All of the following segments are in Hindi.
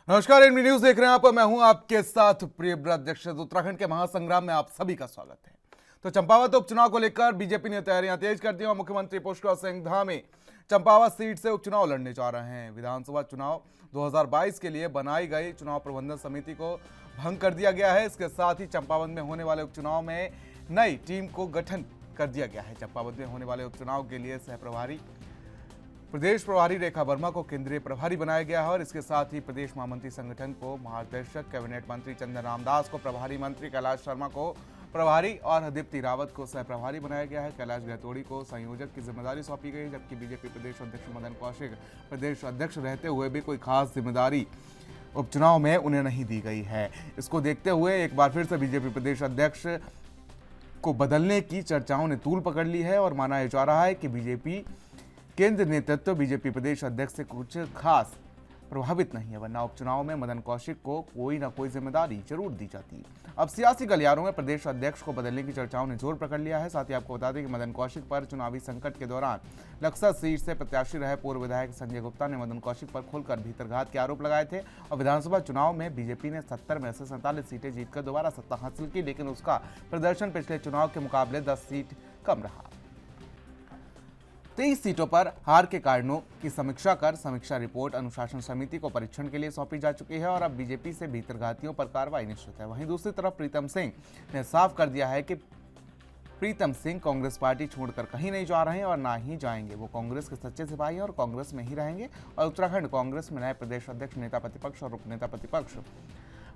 नमस्कार, एनबी न्यूज देख रहे हैं आप। मैं हूं आपके साथ प्रियव्रत दीक्षित। उत्तराखंड के महासंग्राम में आप सभी का स्वागत है। तो चंपावत उपचुनाव को लेकर बीजेपी ने तैयारियां तेज कर दी और मुख्यमंत्री पुष्कर सिंह धामी चंपावत सीट से उपचुनाव लड़ने जा रहे हैं। विधानसभा चुनाव 2022 के लिए बनाई गई चुनाव प्रबंधन समिति को भंग कर दिया गया है। इसके साथ ही चंपावत में होने वाले उपचुनाव में नई टीम को गठन कर दिया गया है। चंपावत में होने वाले उपचुनाव के लिए प्रदेश प्रभारी रेखा वर्मा को केंद्रीय प्रभारी बनाया गया है और इसके साथ ही प्रदेश महामंत्री संगठन को महानिदेशक, कैबिनेट मंत्री चंदन रामदास को प्रभारी, मंत्री कैलाश शर्मा को प्रभारी और दीप्ति रावत को सह प्रभारी बनाया गया है। कैलाश गहतोड़ी को संयोजक की जिम्मेदारी सौंपी गई है, जबकि बीजेपी प्रदेश अध्यक्ष मदन कौशिक प्रदेश अध्यक्ष रहते हुए भी कोई खास जिम्मेदारी उपचुनाव में उन्हें नहीं दी गई है। इसको देखते हुए एक बार फिर से बीजेपी प्रदेश अध्यक्ष को बदलने की चर्चाओं ने तूल पकड़ ली है और माना जा रहा है कि बीजेपी केंद्र नेतृत्व बीजेपी प्रदेश अध्यक्ष से कुछ खास प्रभावित नहीं है, वरना उपचुनाव में मदन कौशिक को कोई ना कोई जिम्मेदारी जरूर दी जाती। अब सियासी गलियारों में प्रदेश अध्यक्ष को बदलने की चर्चाओं ने जोर पकड़ लिया है। साथ ही आपको बता दें कि मदन कौशिक पर चुनावी संकट के दौरान लक्सर सीट से प्रत्याशी रहे पूर्व विधायक संजय गुप्ता ने मदन कौशिक पर खुलकर भीतरघात के आरोप लगाए थे और विधानसभा चुनाव में बीजेपी ने 70 में से 47 सीटें जीतकर दोबारा सत्ता हासिल की, लेकिन उसका प्रदर्शन पिछले चुनाव के मुकाबले 10 सीट कम रहा। 23 सीटों पर हार के कारणों की समीक्षा कर समीक्षा रिपोर्ट अनुशासन समिति को परीक्षण के लिए सौंपी जा चुकी है और अब बीजेपी से भीतरघातियों पर कार्रवाई निश्चित है। वहीं दूसरी तरफ प्रीतम सिंह ने साफ कर दिया है कि प्रीतम सिंह कांग्रेस पार्टी छोड़कर कहीं नहीं जा रहे हैं और ना ही जाएंगे। वो कांग्रेस के सच्चे सिपाही हैं और कांग्रेस में ही रहेंगे और उत्तराखंड कांग्रेस में नए प्रदेश अध्यक्ष, नेता प्रतिपक्ष और उपनेता प्रतिपक्ष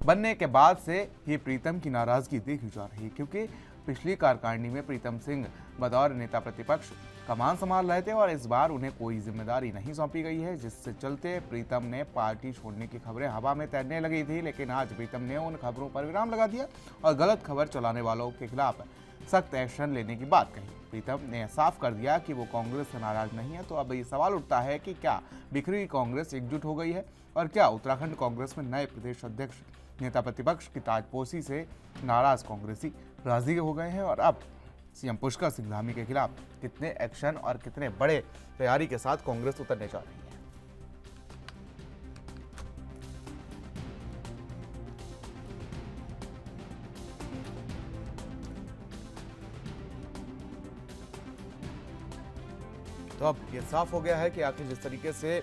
बनने के बाद से ये प्रीतम की नाराजगी देखी जा रही है, क्योंकि पिछली कार्यकारिणी में प्रीतम सिंह बतौर नेता प्रतिपक्ष कमान संभाल रहे थे और इस बार उन्हें कोई जिम्मेदारी नहीं सौंपी गई है, जिससे चलते प्रीतम ने पार्टी छोड़ने की खबरें हवा में तैरने लगी थी। लेकिन आज प्रीतम ने उन खबरों पर विराम लगा दिया और गलत खबर चलाने वालों के खिलाफ सख्त एक्शन लेने की बात कही। प्रीतम ने साफ कर दिया कि वो कांग्रेस से नाराज नहीं है। तो अब ये सवाल उठता है कि क्या बिखरी कांग्रेस एकजुट हो गई है और क्या उत्तराखंड कांग्रेस में नए प्रदेश अध्यक्ष, नेता प्रतिपक्ष की ताजपोशी से नाराज कांग्रेसी राजी हो गए हैं और अब सीएम पुष्कर सिंह धामी के खिलाफ कितने एक्शन और कितने बड़े तैयारी के साथ कांग्रेस उतरने जा रही है। तो अब यह साफ हो गया है कि आखिर जिस तरीके से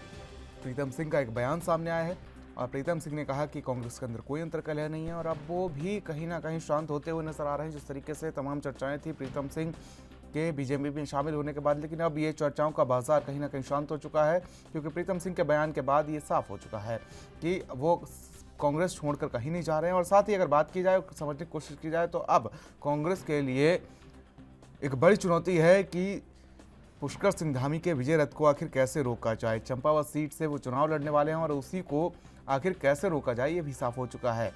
प्रीतम सिंह का एक बयान सामने आया है और प्रीतम सिंह ने कहा कि कांग्रेस के अंदर कोई अंतर्कलह नहीं है और अब वो भी कहीं ना कहीं शांत होते हुए नजर आ रहे हैं। जिस तरीके से तमाम चर्चाएं थी प्रीतम सिंह के बीजेपी में शामिल होने के बाद, लेकिन अब ये चर्चाओं का बाजार कहीं ना कहीं शांत हो चुका है, क्योंकि प्रीतम सिंह के बयान के बाद ये साफ हो चुका है कि वो कांग्रेस छोड़कर कहीं नहीं जा रहे हैं। और साथ ही अगर बात की जाए, समझने की कोशिश की जाए, तो अब कांग्रेस के लिए एक बड़ी चुनौती है कि पुष्कर सिंह धामी के विजय रथ को आखिर कैसे रोका जाए। चंपावत सीट से वो चुनाव लड़ने वाले हैं और उसी को आखिर कैसे रोका जाए ये भी साफ हो चुका है।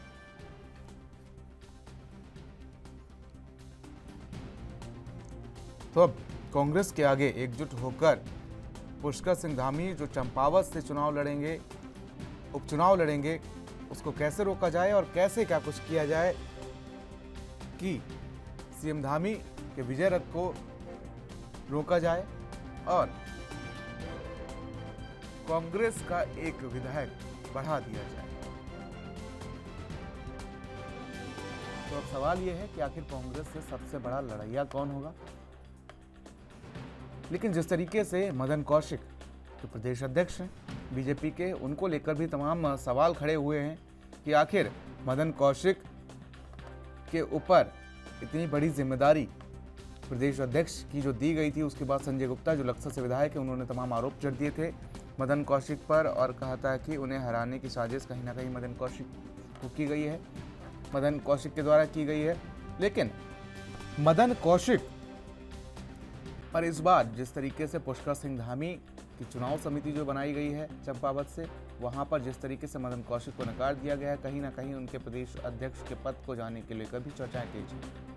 तो अब कांग्रेस के आगे एकजुट होकर पुष्कर सिंह धामी जो चंपावत से चुनाव लड़ेंगे, उपचुनाव लड़ेंगे, उसको कैसे रोका जाए और कैसे क्या कुछ किया जाए कि सीएम धामी के विजय रथ को रोका जाए और कांग्रेस का एक विधायक बढ़ा दिया जाए। तो अब सवाल यह है कि आखिर कांग्रेस से सबसे बड़ा लड़ैया कौन होगा। लेकिन जिस तरीके से मदन कौशिक जो प्रदेश अध्यक्ष हैं बीजेपी के, उनको लेकर भी तमाम सवाल खड़े हुए हैं कि आखिर मदन कौशिक के ऊपर इतनी बड़ी जिम्मेदारी प्रदेश अध्यक्ष की जो दी गई थी, उसके बाद संजय गुप्ता जो लक्सर से विधायक है, उन्होंने तमाम आरोप जड़ दिए थे मदन कौशिक पर और कहा था कि उन्हें हराने की साजिश कहीं ना कहीं मदन कौशिक को की गई है, मदन कौशिक के द्वारा की गई है। लेकिन मदन कौशिक पर इस बार जिस तरीके से पुष्कर सिंह धामी की चुनाव समिति जो बनाई गई है चंपावत से, वहां पर जिस तरीके से मदन कौशिक को नकार दिया गया है, कहीं ना कहीं उनके प्रदेश अध्यक्ष के पद को जाने के लेकर भी चर्चाएं तेज हैं।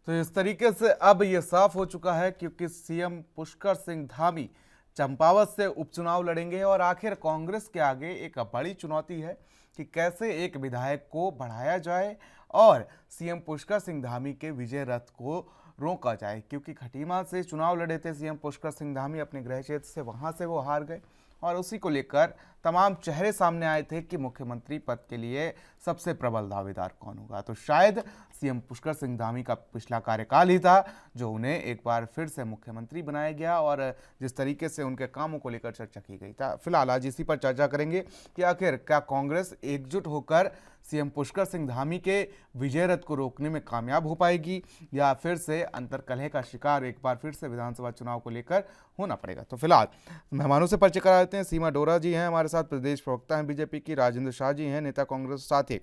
तो इस तरीके से अब यह साफ हो चुका है, क्योंकि सीएम पुष्कर सिंह धामी चंपावत से उपचुनाव लड़ेंगे और आखिर कांग्रेस के आगे एक बड़ी चुनौती है कि कैसे एक विधायक को बढ़ाया जाए और सीएम पुष्कर सिंह धामी के विजय रथ को रोका जाए, क्योंकि खटीमा से चुनाव लड़े थे सीएम पुष्कर सिंह धामी अपने गृह क्षेत्र से, वहां से वो हार गए और उसी को लेकर तमाम चेहरे सामने आए थे कि मुख्यमंत्री पद के लिए सबसे प्रबल दावेदार कौन होगा। तो शायद सीएम पुष्कर सिंह धामी का पिछला कार्यकाल ही था जो उन्हें एक बार फिर से मुख्यमंत्री बनाया गया और जिस तरीके से उनके कामों को लेकर चर्चा की गई था। फिलहाल आज इसी पर चर्चा करेंगे कि आखिर क्या कांग्रेस एकजुट होकर सीएम पुष्कर सिंह धामी के विजय रथ को रोकने में कामयाब हो पाएगी या फिर से अंतर्कलह का शिकार एक बार फिर से विधानसभा चुनाव को लेकर होना पड़ेगा। तो फिलहाल मेहमानों से परिचय करा देते हैं। सीमा डोरा जी हैं हमारे साथ, प्रदेश प्रवक्ता हैं बीजेपी की। राजेंद्र शाह जी हैं नेता कांग्रेस, साथ ही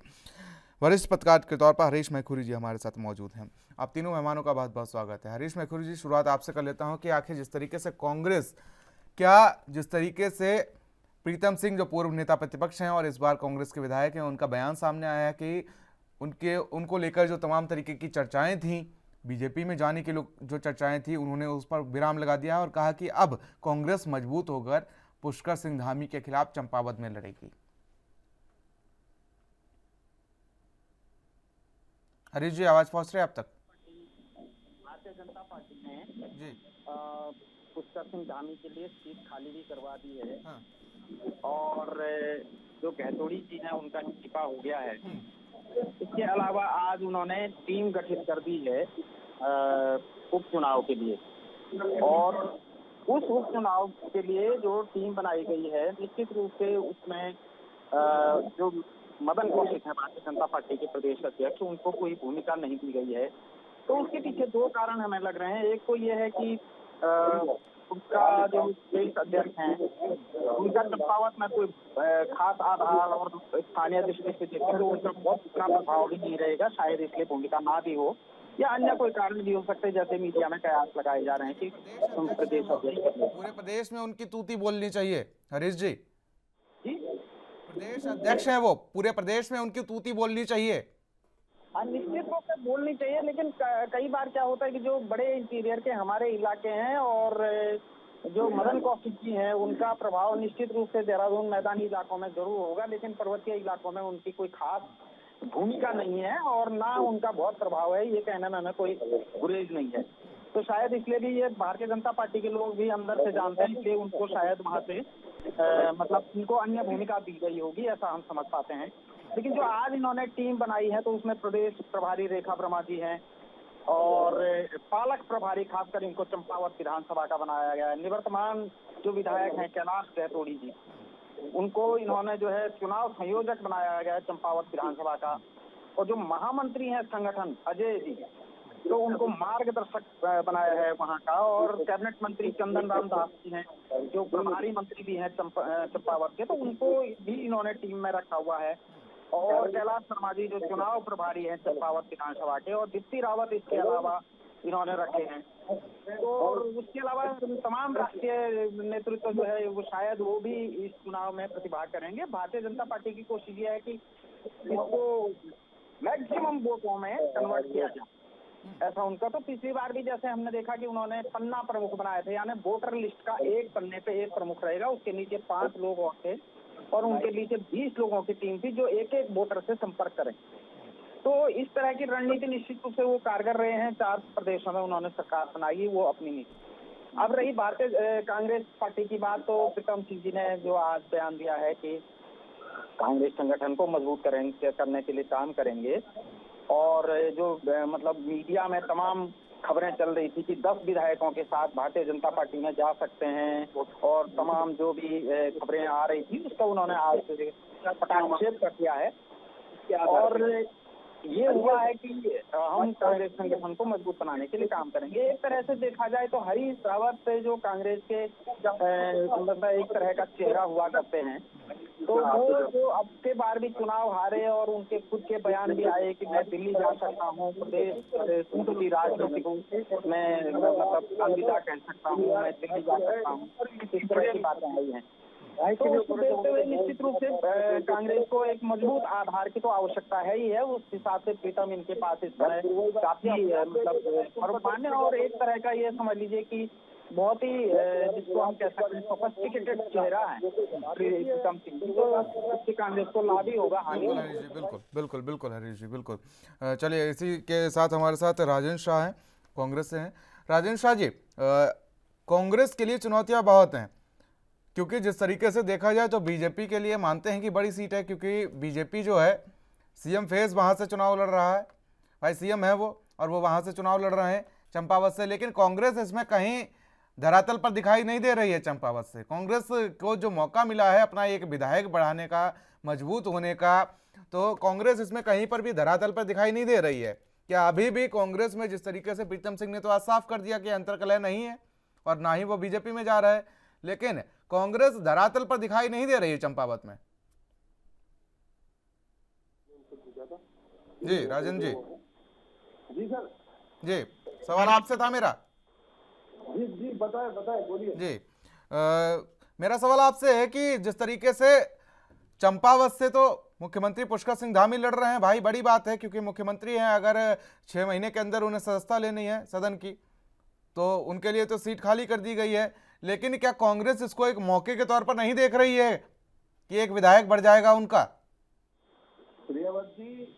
वरिष्ठ पत्रकार के तौर पर हरीश मैखुरी जी हमारे साथ मौजूद हैं। आप तीनों मेहमानों का बहुत बहुत स्वागत है। हरीश मैखुरी जी, शुरुआत आपसे कर लेता हूं कि आखिर जिस तरीके से कांग्रेस, जिस तरीके से प्रीतम सिंह जो पूर्व नेता प्रतिपक्ष हैं और इस बार कांग्रेस के विधायक हैं, उनका बयान सामने आया है कि उनको लेकर जो तमाम तरीके की चर्चाएं थी, बीजेपी में जाने के लोग जो चर्चाएं थी, उन्होंने उस पर विराम लगा दिया और कहा कि अब कांग्रेस मजबूत होकर पुष्कर सिंह धामी के खिलाफ चंपावत में लड़ेगी। हरीश जी, आवाज पहुंच रही है आप तक? भारतीय जनता पार्टी ने जी पुष्कर सिंह धामी के लिए सीट खाली भी करवा दी है। हाँ। और जो गहतोड़ी जी हैं उनका इस्तीफा हो गया है। इसके अलावा आज उन्होंने टीम गठित कर दी है उपचुनाव के लिए, और उस उपचुनाव के लिए जो टीम बनाई गई है, निश्चित रूप से उसमें जो मदन कौशिक है भारतीय जनता पार्टी के प्रदेश अध्यक्ष, उनको कोई भूमिका नहीं दी गई है। तो उसके पीछे दो कारण हमें लग रहे हैं। एक तो ये है कि उनका जो प्रदेश अध्यक्ष हैं, उनका चंपावत में कोई खास आधार और स्थानीय दृष्टि से देखें तो उनका बहुत इतना प्रभाव भी नहीं रहेगा, शायद इसलिए भूमिका ना भी हो, या अन्य कोई कारण भी हो सकते हैं, जैसे मीडिया में कयास लगाए जा रहे हैं कि प्रदेश अध्यक्ष पूरे प्रदेश में उनकी तूती बोलनी चाहिए। हरीश जी, जी प्रदेश अध्यक्ष हैं वो, पूरे प्रदेश में उनकी तूती बोलनी चाहिए। निश्चित रूप से बोलनी चाहिए, लेकिन कई बार क्या होता है कि जो बड़े इंटीरियर के हमारे इलाके हैं और जो मदन कौशिक जी हैं, उनका प्रभाव निश्चित रूप से देहरादून मैदानी इलाकों में जरूर होगा, लेकिन पर्वतीय इलाकों में उनकी कोई खास भूमिका नहीं है और ना उनका बहुत प्रभाव है, ये कहने में हमें कोई गुरेज नहीं है। तो शायद इसलिए भी ये भारतीय जनता पार्टी के लोग भी अंदर से जानते हैं कि उनको शायद वहां से मतलब उनको अन्य भूमिका दी गई होगी, ऐसा हम समझ पाते हैं। लेकिन जो आज इन्होंने टीम बनाई है तो उसमें प्रदेश प्रभारी रेखा वर्मा जी हैं और पालक प्रभारी खासकर इनको चंपावत विधानसभा का बनाया गया है। निवर्तमान जो विधायक हैं कैलाश गहतोड़ी जी, उनको इन्होंने जो है चुनाव संयोजक बनाया गया है चंपावत विधानसभा का। और जो महामंत्री हैं संगठन अजय जी, तो उनको मार्गदर्शक बनाया है वहाँ का। और कैबिनेट मंत्री चंदन राम दास जी हैं जो प्रभारी मंत्री भी हैं चंपावत के, तो उनको भी इन्होंने टीम में रखा हुआ है। और कैलाश शर्मा जी जो चुनाव प्रभारी हैं चंपावत विधानसभा के, और दीप्ति रावत इसके अलावा इन्होंने रखे हैं। तो उसके अलावा तमाम राष्ट्रीय नेतृत्व जो है वो शायद वो भी इस चुनाव में प्रतिभाग करेंगे। भारतीय जनता पार्टी की कोशिश ये है कि इसको मैक्सिमम वोटों में कन्वर्ट किया जाए, ऐसा उनका। तो पिछली बार भी जैसे हमने देखा कि उन्होंने पन्ना प्रमुख बनाए थे, यानी वोटर लिस्ट का एक पन्ने पे एक प्रमुख रहेगा, उसके नीचे 5 लोग और थे और उनके नीचे 20 लोगों की टीम थी जो एक एक वोटर से संपर्क करें। तो इस तरह की रणनीति निश्चित रूप से वो कारगर रहे हैं। 4 प्रदेशों में उन्होंने सरकार बनाई, वो अपनी नीति। अब रही भारतीय कांग्रेस पार्टी की बात, तो प्रीतम सिंह जी ने जो आज बयान दिया है कि कांग्रेस संगठन को मजबूत करने के लिए काम करेंगे। और जो मतलब मीडिया में तमाम खबरें चल रही थी कि 10 विधायकों के साथ भारतीय जनता पार्टी में जा सकते हैं और तमाम जो भी खबरें आ रही थी उसका उन्होंने आज पटाक्षेप कर दिया है। और ये हुआ है कि हम कांग्रेस संगठन को मजबूत बनाने के लिए काम करेंगे। एक तरह से देखा जाए तो हरीश रावत से जो कांग्रेस के एक तरह का चेहरा हुआ करते हैं, तो वो जो अब के बार भी चुनाव हारे और उनके खुद के बयान भी आए कि मैं दिल्ली जा सकता हूँ, प्रदेश की राजनीति को मैं मतलब अलविदा कह सकता हूँ, मैं दिल्ली जा सकता हूँ, इस तरह की बातें आई हैं। तो उसको देखते हुए निश्चित रूप से कांग्रेस को एक मजबूत आधार की तो आवश्यकता है ही है। उस हिसाब से प्रीतम इनके पास इस समय काफी मतलब सर्वमान्य और एक तरह का ये समझ लीजिए कि बहुत ही जिसको हम कह सकते हैं सोफिस्टिकेटेड चेहरा है प्रीतम सिंह जी, तो इससे कांग्रेस को लाभ ही होगा, हानि बिल्कुल नहीं। हरीश जी, बिल्कुल बिल्कुल बिल्कुल हरीश जी, बिल्कुल। चलिए, इसी के साथ हमारे साथ राजेंद्र शाह हैं, कांग्रेस से हैं। राजेंद्र शाह जी, कांग्रेस के लिए चुनौतियां बहुत हैं, क्योंकि जिस तरीके से देखा जाए तो बीजेपी के लिए मानते हैं कि बड़ी सीट है, क्योंकि बीजेपी जो है सीएम फेज वहां से चुनाव लड़ रहा है, भाई सीएम है वो, और वो वहां से चुनाव लड़ रहे हैं चंपावत से। लेकिन कांग्रेस इसमें कहीं धरातल पर दिखाई नहीं दे रही है चंपावत से। कांग्रेस को जो मौका मिला है अपना एक विधायक बढ़ाने का, मजबूत होने का, तो कांग्रेस इसमें कहीं पर भी धरातल पर दिखाई नहीं दे रही है। क्या अभी भी कांग्रेस में, जिस तरीके से प्रीतम सिंह ने तो आज साफ कर दिया कि अंतर्कलह नहीं है और ना ही वो बीजेपी में जा रहा है, लेकिन कांग्रेस धरातल पर दिखाई नहीं दे रही है चंपावत में। जी राजन जी। जी सर। जी, सवाल आपसे था मेरा। जी जी, बताए बताए, बोलिए। जी, मेरा सवाल आपसे है कि जिस तरीके से चंपावत से तो मुख्यमंत्री पुष्कर सिंह धामी लड़ रहे हैं, भाई बड़ी बात है, क्योंकि मुख्यमंत्री हैं, अगर 6 महीने के अंदर उन्हें सदस्यता लेनी है सदन की, तो उनके लिए तो सीट खाली कर दी गई है। लेकिन क्या कांग्रेस इसको एक मौके के तौर पर नहीं देख रही है कि एक विधायक बढ़ जाएगा उनका? प्रियवत जी,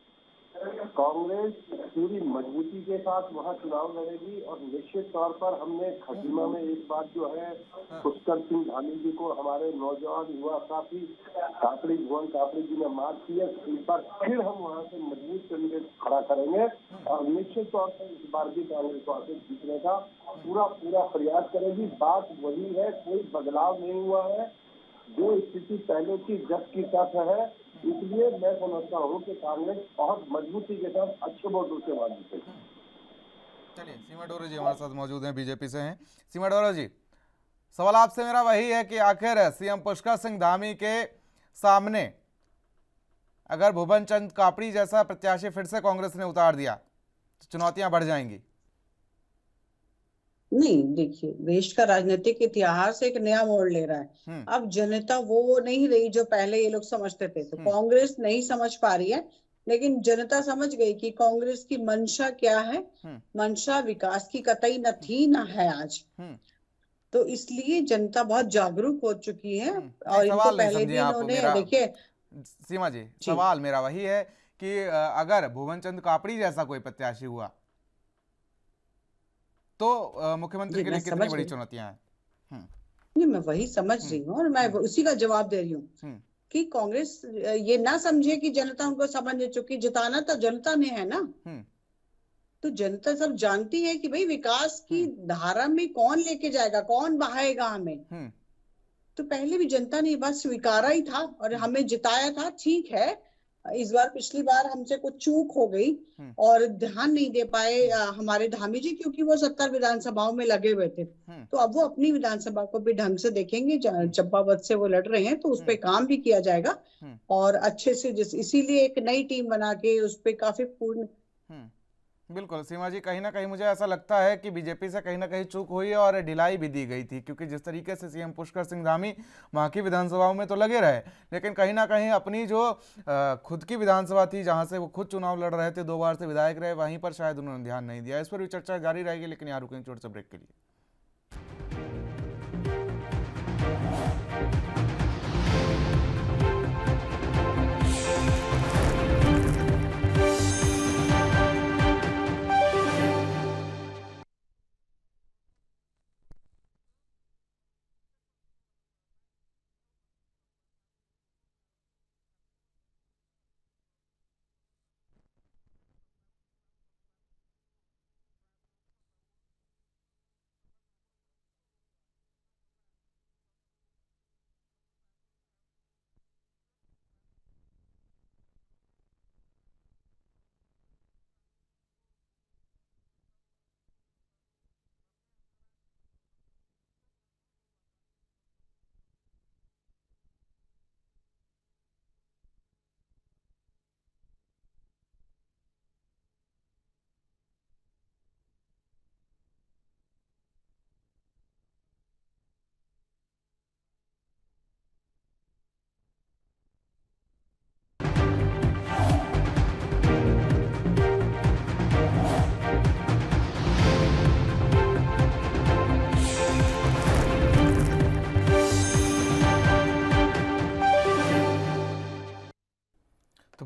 कांग्रेस पूरी मजबूती के साथ वहां चुनाव लड़ेगी और निश्चित तौर पर हमने खटीमा में एक बात जो है पुष्कर सिंह धामी जी को, हमारे नौजवान युवा साथी काकड़ी भुवन काकड़ी जी ने मार्च किया, इस बार फिर हम वहां से मजबूत कैंडिडेट खड़ा करेंगे और निश्चित तौर पर इस बार भी कांग्रेस पार्टी जीतने का पूरा पूरा प्रयास करेगी। बात वही है, कोई बदलाव नहीं हुआ है, जो स्थिति पहले की जब की तक है। इसलिए मैं समझता हूँ कि कांग्रेस बहुत मजबूती के साथ अच्छे वोटों से बात जीतेगी। चलिए, सीमा डोरे जी हमारे साथ मौजूद हैं, बीजेपी से हैं। सीमा डोरे जी, सवाल आपसे मेरा वही है कि आखिर सीएम पुष्कर सिंह धामी के सामने अगर भुवन चंद कापड़ी जैसा प्रत्याशी फिर से कांग्रेस ने उतार दिया तो चुनौतियां बढ़ जाएंगी। नहीं, देखिए, देश का राजनीतिक इतिहास एक नया मोड़ ले रहा है। अब जनता वो नहीं रही जो पहले ये लोग समझते थे, तो कांग्रेस नहीं समझ पा रही है, लेकिन जनता समझ गई कि कांग्रेस की मंशा क्या है। मंशा विकास की कतई न थी न है आज। तो इसलिए जनता बहुत जागरूक हो चुकी है और इनको सवाल नहीं पहले समझे भी आप इन्होंने मेरा, देखिए। सीमा जी, जी, सवाल मेरा वही है कि अगर भुवन चंद कापड़ी जैसा कोई प्रत्याशी हुआ तो मुख्यमंत्री जी, के मैं लिए कितनी समझ बड़ी गई। चुनौतियां हैं? नहीं, मैं वही समझ रही हूँ और मैं उसी का जवाब दे रही हूँ कि कांग्रेस ये ना समझे कि जनता उनको समझ चुकी। जिताना तो जनता ने है ना, तो जनता सब जानती है कि भाई विकास की धारा में कौन लेके जाएगा, कौन बहाएगा हमें। तो पहले भी जनता ने ये बात स्वीकारा ही था और हमें जिताया था। ठीक है, इस बार पिछली बार हमसे कुछ चूक हो गई और ध्यान नहीं दे पाए हमारे धामी जी, क्योंकि वो 70 विधानसभाओं में लगे हुए थे। तो अब वो अपनी विधानसभा को भी ढंग से देखेंगे। चंपावत से वो लड़ रहे हैं तो उस पर काम भी किया जाएगा और अच्छे से, इसीलिए एक नई टीम बना के उस पर काफी पूर्ण। बिल्कुल सीमा जी, कहीं ना कहीं मुझे ऐसा लगता है कि बीजेपी से कहीं ना कहीं चूक हुई और ढिलाई भी दी गई थी, क्योंकि जिस तरीके से सीएम पुष्कर सिंह धामी वहाँ की विधानसभाओं में तो लगे रहे, लेकिन कहीं ना कहीं अपनी जो खुद की विधानसभा थी जहाँ से वो खुद चुनाव लड़ रहे थे, 2 बार से विधायक रहे, वहीं पर शायद उन्होंने ध्यान नहीं दिया। इस पर भी चर्चा जारी रहेगी, लेकिन यहाँ रुकेंगे छोटे से ब्रेक के लिए।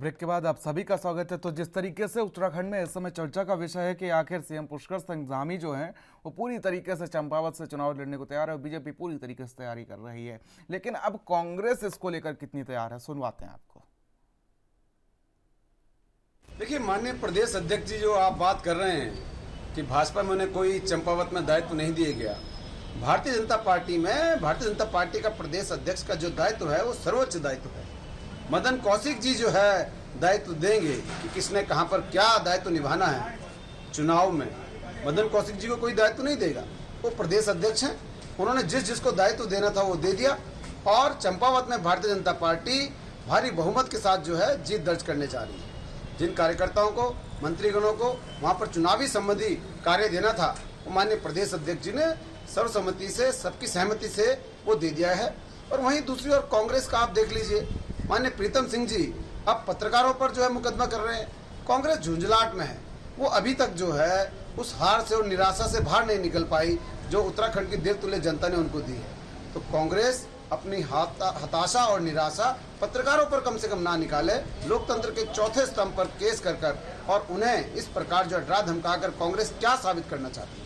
ब्रेक के बाद आप सभी का स्वागत है। तो जिस तरीके से उत्तराखंड में इस समय चर्चा का विषय है कि आखिर सीएम पुष्कर सिंह धामी जो हैं वो पूरी तरीके से चंपावत से चुनाव लड़ने को तैयार है और बीजेपी पूरी तरीके से तैयारी कर रही है, लेकिन अब कांग्रेस इसको लेकर कितनी तैयार है, सुनवाते हैं आपको। देखिए माननीय प्रदेश अध्यक्ष जी, जो आप बात कर रहे हैं कि भाजपा में उन्हें कोई चंपावत में दायित्व नहीं दिया गया, भारतीय जनता पार्टी में भारतीय जनता पार्टी का प्रदेश अध्यक्ष का जो दायित्व है वो सर्वोच्च दायित्व है। मदन कौशिक जी जो है दायित्व देंगे कि किसने कहां पर क्या दायित्व निभाना है चुनाव में। मदन कौशिक जी को कोई दायित्व नहीं देगा, वो प्रदेश अध्यक्ष हैं, उन्होंने जिसको दायित्व देना था वो दे दिया और चंपावत में भारतीय जनता पार्टी भारी बहुमत के साथ जो है जीत दर्ज करने जा रही है। जिन कार्यकर्ताओं को, मंत्रीगणों को वहां पर चुनावी संबंधी कार्य देना था वो माननीय प्रदेश अध्यक्ष जी ने सर्वसम्मति से, सबकी सहमति से वो दे दिया है। और वहीं दूसरी ओर कांग्रेस का आप देख लीजिए, माननीय प्रीतम सिंह जी अब पत्रकारों पर जो है मुकदमा कर रहे हैं। कांग्रेस झुंझलाहट में है, वो अभी तक जो है उस हार से और निराशा से बाहर नहीं निकल पाई जो उत्तराखंड की देवतुल्य जनता ने उनको दी है। तो कांग्रेस अपनी हताशा और निराशा पत्रकारों पर कम से कम ना निकाले, लोकतंत्र के चौथे स्तंभ पर केस कर और उन्हें इस प्रकार जो डरा धमका कर कांग्रेस क्या साबित करना चाहती है।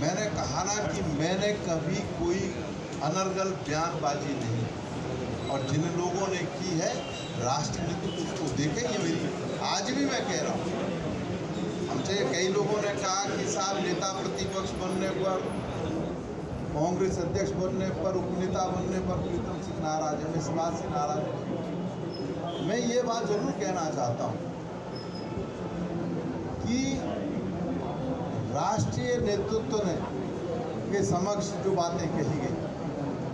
मैंने कहा ना कि मैंने कभी कोई अनर्गल बयानबाजी नहीं, और जिन लोगों ने की है राष्ट्रनीति उसको देखेंगे। मेरी आज भी मैं कह रहा हूँ, हमसे कई लोगों ने कहा कि साहब नेता प्रतिपक्ष बनने पर, कांग्रेस अध्यक्ष बनने पर, उपनेता बनने पर प्रीतम सिंह नाराज है, मैं इस बात से नाराज हूँ। मैं ये बात जरूर कहना चाहता हूँ कि राष्ट्रीय नेतृत्व ने के समक्ष जो बातें कही गई,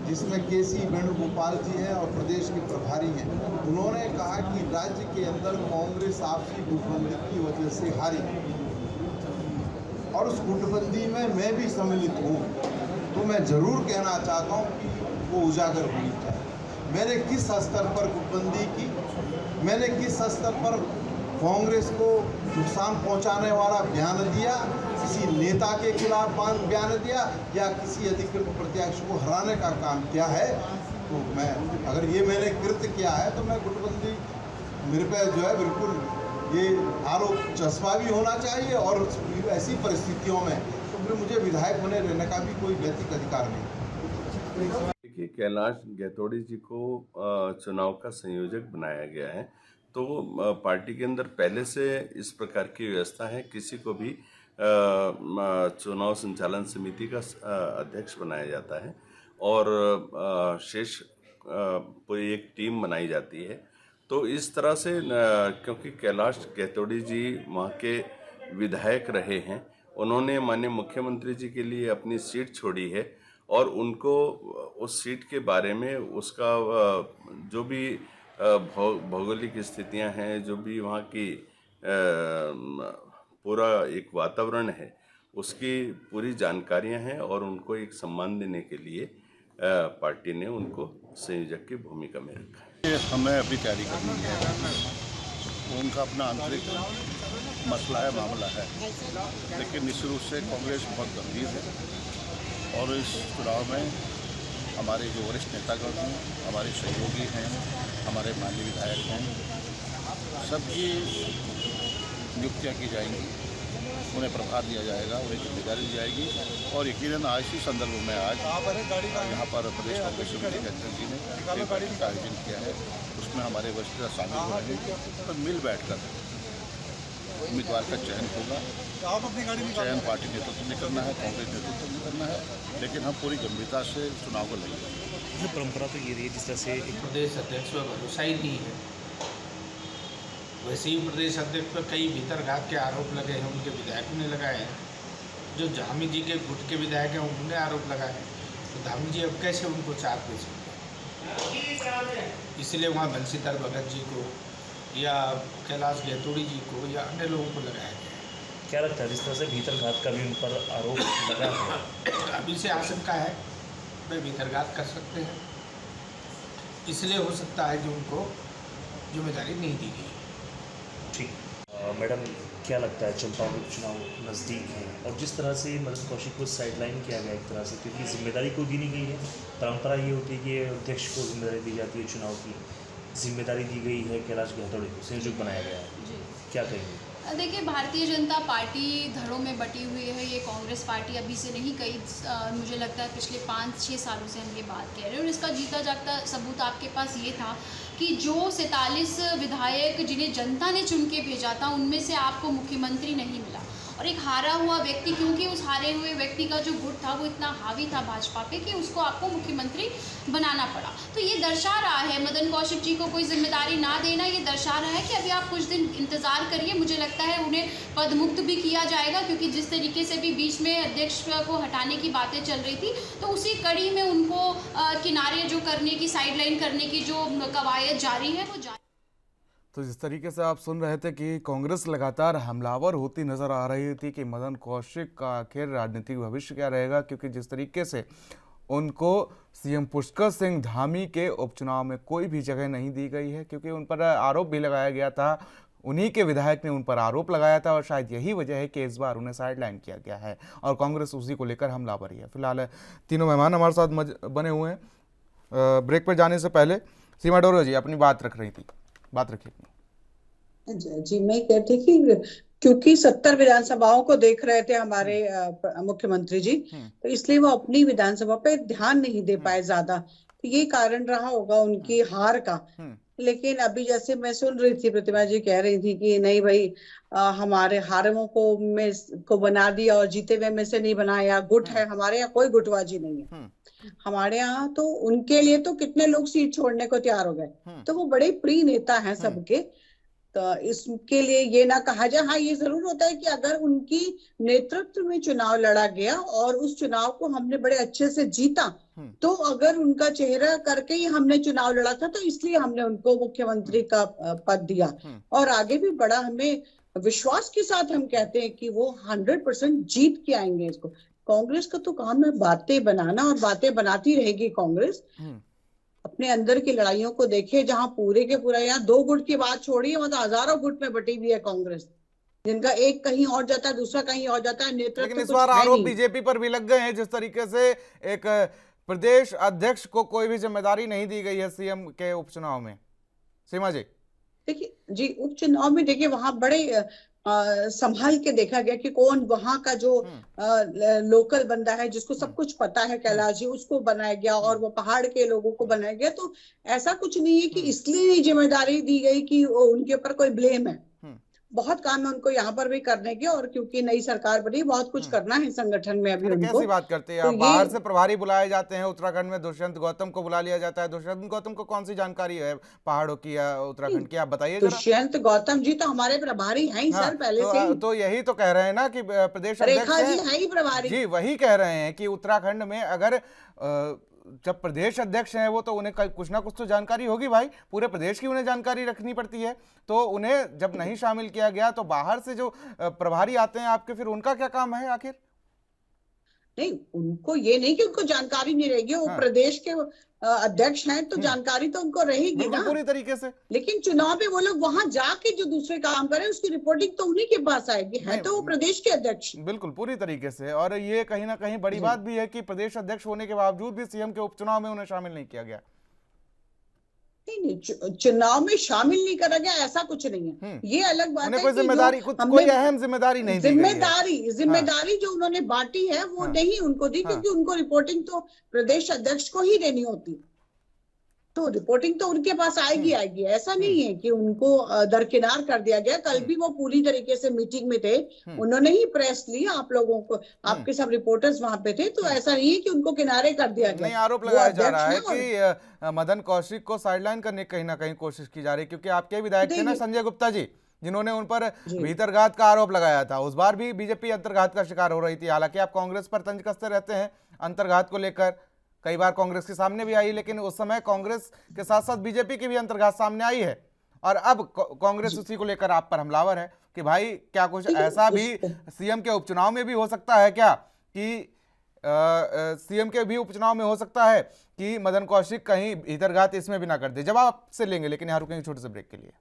जिसमें केसी वेणुगोपाल जी हैं और प्रदेश के प्रभारी हैं, उन्होंने कहा कि राज्य के अंदर कांग्रेस आपसी गुटबंदी की वजह से हारी और उस गुटबंदी में मैं भी सम्मिलित हूँ। तो मैं जरूर कहना चाहता हूँ कि वो उजागर होनी चाहिए। मैंने किस स्तर पर गुटबंदी की, मैंने किस स्तर पर कांग्रेस को नुकसान पहुंचाने वाला बयान दिया, किसी नेता के खिलाफ बयान दिया या किसी अधिकृत प्रत्याशी को हराने का काम किया है, तो मैं अगर ये मैंने कृत्य किया है तो मैं गुटबंदी मेरे पे जो है बिल्कुल ये आरोप चस्पा भी होना चाहिए और ऐसी परिस्थितियों में तो फिर मुझे विधायक बने रहने का भी कोई नैतिक अधिकार नहीं। देखिए, कैलाश गैतोड़ी जी को चुनाव का संयोजक बनाया गया है, तो पार्टी के अंदर पहले से इस प्रकार की व्यवस्था है, किसी को भी चुनाव संचालन समिति का अध्यक्ष बनाया जाता है और शेष पूरी एक टीम बनाई जाती है। तो इस तरह से क्योंकि कैलाश गैतोड़ी जी वहाँ के विधायक रहे हैं, उन्होंने माननीय मुख्यमंत्री जी के लिए अपनी सीट छोड़ी है और उनको उस सीट के बारे में उसका जो भी भौगोलिक स्थितियां हैं, जो भी वहाँ की पूरा एक वातावरण है, उसकी पूरी जानकारियां हैं और उनको एक सम्मान देने के लिए पार्टी ने उनको संयोजक की भूमिका में रखा है। हमें अभी तैयारी करनी है, उनका अपना आंतरिक मसला है, मामला है, लेकिन निश्चित रूप से कांग्रेस बहुत गंभीर है और इस चुनाव में हमारे जो वरिष्ठ नेतागण हैं, हमारे सहयोगी हैं, हमारे माननीय विधायक हैं, सबकी नियुक्तियाँ की जाएंगी, उन्हें प्रभार दिया जाएगा, उन्हें जिम्मेदारी दी जाएगी और यकीनन आज इसी संदर्भ में आज यहाँ पर प्रदेश कांग्रेस समिति के अध्यक्ष जी ने एक बैठक का आयोजन किया है। उसमें हमारे वरिष्ठ शामिल हो रहे हैं, तो मिल बैठकर उम्मीदवार का चयन होगा। चयन पार्टी नेतृत्व में करना है, कांग्रेस नेतृत्व में करना है, लेकिन हम पूरी गंभीरता से चुनाव को लेंगे। परंपरा तो ये रही है जिस तरह से एक प्रदेश अध्यक्ष पर भरोसा ही नहीं है, वैसे ही प्रदेश अध्यक्ष पर कई भीतरघात के आरोप लगे हैं, उनके विधायकों ने लगाए हैं। जो धामी जी के गुट के विधायक हैं उन्होंने आरोप लगाए, तो धामी जी अब कैसे उनको चार्ज दे सकते हैं? इसलिए वहाँ बंशीधर भगत जी को या कैलाश गैतोड़ी जी को या अन्य लोगों को लगाया गया। क्या लगता है जिस तरह से भीतरघात का भी उन पर आरोप लगा है? अभी से आशंका है वे भीतरघात कर सकते हैं, इसलिए हो सकता है कि उनको जिम्मेदारी नहीं दी गई। ठीक। मैडम, क्या लगता है चंपावत चुनाव नज़दीक है और जिस तरह से मदन कौशिक को साइडलाइन किया गया एक तरह से, क्योंकि जिम्मेदारी को दी नहीं गई है, परंपरा ये होती है कि अध्यक्ष को जिम्मेदारी दी जाती है चुनाव की, जिम्मेदारी दी गई है कैलाश गहतोड़ी को, संयोजक बनाया गया है, जी क्या कहेंगे? देखिए, भारतीय जनता पार्टी धड़ों में बटी हुई है। ये कांग्रेस पार्टी अभी से नहीं, मुझे लगता है पिछले 5-6 सालों से हम ये बात कह रहे हैं। और इसका जीता जागता सबूत आपके पास ये था कि जो 47 विधायक जिन्हें जनता ने चुन के भेजा था, उनमें से आपको मुख्यमंत्री नहीं मिला। और एक हारा हुआ व्यक्ति, क्योंकि उस हारे हुए व्यक्ति का जो गुट था वो इतना हावी था भाजपा पे कि उसको आपको मुख्यमंत्री बनाना पड़ा। तो ये दर्शा रहा है, मदन कौशिक जी को कोई जिम्मेदारी ना देना ये दर्शा रहा है कि अभी आप कुछ दिन इंतज़ार करिए। मुझे लगता है उन्हें पदमुक्त भी किया जाएगा, क्योंकि जिस तरीके से भी बीच में अध्यक्ष को हटाने की बातें चल रही थी, तो उसी कड़ी में उनको किनारे जो करने की, साइडलाइन करने की जो कवायद जारी है वो जारी। तो जिस तरीके से आप सुन रहे थे कि कांग्रेस लगातार हमलावर होती नजर आ रही थी कि मदन कौशिक का आखिर राजनीतिक भविष्य क्या रहेगा, क्योंकि जिस तरीके से उनको सीएम पुष्कर सिंह धामी के उपचुनाव में कोई भी जगह नहीं दी गई है, क्योंकि उन पर आरोप भी लगाया गया था, उन्हीं के विधायक ने उन पर आरोप लगाया था और शायद यही वजह है कि इस बार उन्हें साइडलाइन किया गया है और कांग्रेस उसी को लेकर हमलावर है। फिलहाल तीनों मेहमान हमारे साथ बने हुए हैं। ब्रेक पर जाने से पहले सीमा डोरो जी अपनी बात रख रही थी, बात रखिए। जी, मैं कहती कि क्योंकि 70 विधानसभाओं को देख रहे थे हमारे मुख्यमंत्री जी, तो इसलिए वो अपनी विधानसभा पे ध्यान नहीं दे पाए ज्यादा, तो ये कारण रहा होगा उनकी हार का। लेकिन अभी जैसे मैं सुन रही थी, प्रतिभा जी कह रही थी कि नहीं भाई, हमारे हारों को बना दिया और जीते हुए में से नहीं बनाया, गुट है। हमारे यहाँ कोई गुटबाजी नहीं है। हमारे यहाँ तो उनके लिए तो कितने लोग सीट छोड़ने को तैयार हो गए, तो वो बड़े प्रिय नेता हैं सबके। तो इसके लिए ये ना कहा जाए, हाँ ये जरूर होता है कि अगर उनकी नेतृत्व में चुनाव लड़ा गया और उस चुनाव को हमने बड़े अच्छे से जीता, तो अगर उनका चेहरा करके ही हमने चुनाव लड़ा था, तो इसलिए हमने उनको मुख्यमंत्री का पद दिया। और आगे भी बड़ा हमें विश्वास के साथ हम कहते हैं कि वो 100% जीत के आएंगे इसको। कांग्रेस का तो काम है बातें बनाना, और बातें बनाती रहेगी कांग्रेस। अपने अंदर की लड़ाइयों को देखे, जहां पूरे के पूरा, यहाँ 2 गुट की बात छोड़िए, मतलब हजारों गुट में बटी हुई है कांग्रेस, जिनका एक कहीं और जाता है, दूसरा कहीं और जाता है। नेतृत्व लेकिन इस बार आरोप बीजेपी पर भी लग गए हैं, जिस तरीके से एक प्रदेश अध्यक्ष को कोई भी जिम्मेदारी नहीं दी गई है सीएम के उपचुनाव में। सीमा जी देखिए जी, उपचुनाव में देखिए वहां बड़े संभाल के देखा गया कि कौन वहां का जो लोकल बंदा है, जिसको सब कुछ पता है, कैलाश जी, उसको बनाया गया और वो पहाड़ के लोगों को बनाया गया। तो ऐसा कुछ नहीं है कि इसलिए जिम्मेदारी दी गई कि उनके ऊपर कोई ब्लेम है। बहुत काम है उनको यहाँ पर भी करने के, और क्योंकि नई सरकार बनी, बहुत कुछ करना है संगठन में अभी उनको। कैसी बात करते हैं आप? बाहर से प्रभारी बुलाए जाते हैं, उत्तराखंड में दुष्यंत गौतम को बुला लिया जाता है। दुष्यंत गौतम को कौन सी जानकारी है पहाड़ों की या उत्तराखंड की, आप बताइए। दुष्यंत गौतम जी तो हमारे प्रभारी हैं ही सर, पहले से ही। तो यही तो कह रहे हैं ना कि प्रदेश अध्यक्ष है ही प्रभारी जी, वही कह रहे हैं कि उत्तराखंड में अगर जब प्रदेश अध्यक्ष हैं वो, तो उन्हें कुछ ना कुछ तो जानकारी होगी भाई। पूरे प्रदेश की उन्हें जानकारी रखनी पड़ती है। तो उन्हें जब नहीं शामिल किया गया, तो बाहर से जो प्रभारी आते हैं आपके, फिर उनका क्या काम है आखिर? नहीं, उनको ये नहीं कि उनको जानकारी नहीं रहेगी, वो प्रदेश के अध्यक्ष हैं, तो जानकारी तो उनको रहेगी ना पूरी तरीके से। लेकिन चुनाव में वो लोग वहां जाके जो दूसरे काम करें, उसकी रिपोर्टिंग तो उन्हीं के पास आएगी। है तो वो प्रदेश के अध्यक्ष, बिल्कुल पूरी तरीके से। और ये कहीं ना कहीं बड़ी बात भी है कि प्रदेश अध्यक्ष होने के बावजूद भी सीएम के उपचुनाव में उन्हें शामिल नहीं किया गया। नहीं, चुनाव में शामिल नहीं करा गया ऐसा कुछ नहीं है। ये अलग बात है कोई जिम्मेदारी, कोई अहम जिम्मेदारी नहीं दी गई है। जिम्मेदारी जो उन्होंने बांटी है वो नहीं उनको दी, क्योंकि उनको रिपोर्टिंग तो प्रदेश अध्यक्ष को ही देनी होती, तो रिपोर्टिंग तो उनके पास आएगी। ऐसा नहीं है कि उनको दरकिनार कर दिया गया। कल भी वो पूरी तरीके से मीटिंग में थे, उन्होंने ही प्रेस ली आप लोगों को, आपके सब रिपोर्टर्स वहां पे थे। तो ऐसा नहीं है कि उनको किनारे कर दिया गया। नहीं, आरोप लगाया जा रहा है कि मदन कौशिक को साइडलाइन करने की कहीं ना कहीं कोशिश की जा रही है, क्योंकि आपके विधायक थे ना संजय गुप्ता जी, जिन्होंने उन पर भीतरघात का आरोप लगाया था। उस बार भी बीजेपी अंतर्घात का शिकार हो रही थी। हालांकि आप कांग्रेस पर तंज कसते रहते हैं अंतर्घात को लेकर, कई बार कांग्रेस के सामने भी आई, लेकिन उस समय कांग्रेस के साथ साथ बीजेपी की भी अंतर्घात सामने आई है। और अब कांग्रेस उसी को लेकर आप पर हमलावर है कि भाई क्या कुछ ऐसा भी सीएम के उपचुनाव में भी हो सकता है क्या, कि सीएम के भी उपचुनाव में हो सकता है कि मदन कौशिक कहीं भीतरघात इसमें भी ना कर दे। जवाब आपसे लेंगे, लेकिन यहाँ रुकेंगे छोटे से ब्रेक के लिए।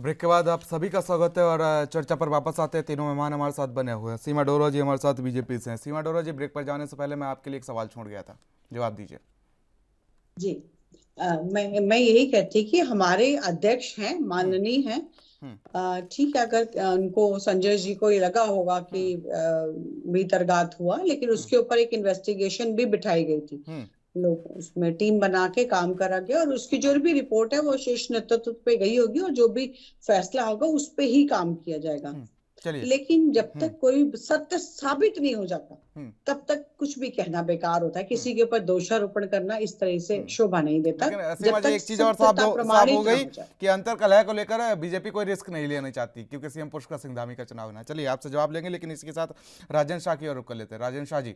ब्रेक के बाद आप सभी का स्वागत है और चर्चा पर वापस आते हैं। तीनों मेहमान हमारे साथ बने हुए हैं। सीमा डोरा जी हमारे साथ बीजेपी से हैं। सीमा डोरा जी, ब्रेक पर जाने से पहले मैं आपके लिए एक सवाल छोड़ गया था, जवाब दीजिए। जी, मैं यही कहती कि हमारे अध्यक्ष हैं, माननीय हैं। ठीक है, अगर उनको संजय जी को ये लगा होगा कि भीतरघात हुआ, लेकिन उसके ऊपर एक इन्वेस्टिगेशन भी बिठाई गई थी। लोग उसमें टीम बना के काम करा गया और उसकी जो भी रिपोर्ट है वो शीर्ष नेतृत्व पे गई होगी और जो भी फैसला होगा उस पे ही काम किया जाएगा। लेकिन जब तक कोई सत्य साबित नहीं हो जाता तब तक कुछ भी कहना बेकार होता है। किसी के ऊपर दोषारोपण करना इस तरह से शोभा नहीं देता। जब तक एक चीज और साफ हो गई कि अंतर कलह को लेकर बीजेपी कोई रिस्क नहीं लेना चाहती क्योंकि सीएम पुष्कर सिंह धामी का चुनाव है। चलिए आपसे जवाब लेंगे, लेकिन इसके साथ राजन शाह की ओर रुख कर लेते हैं। राजन शाह जी,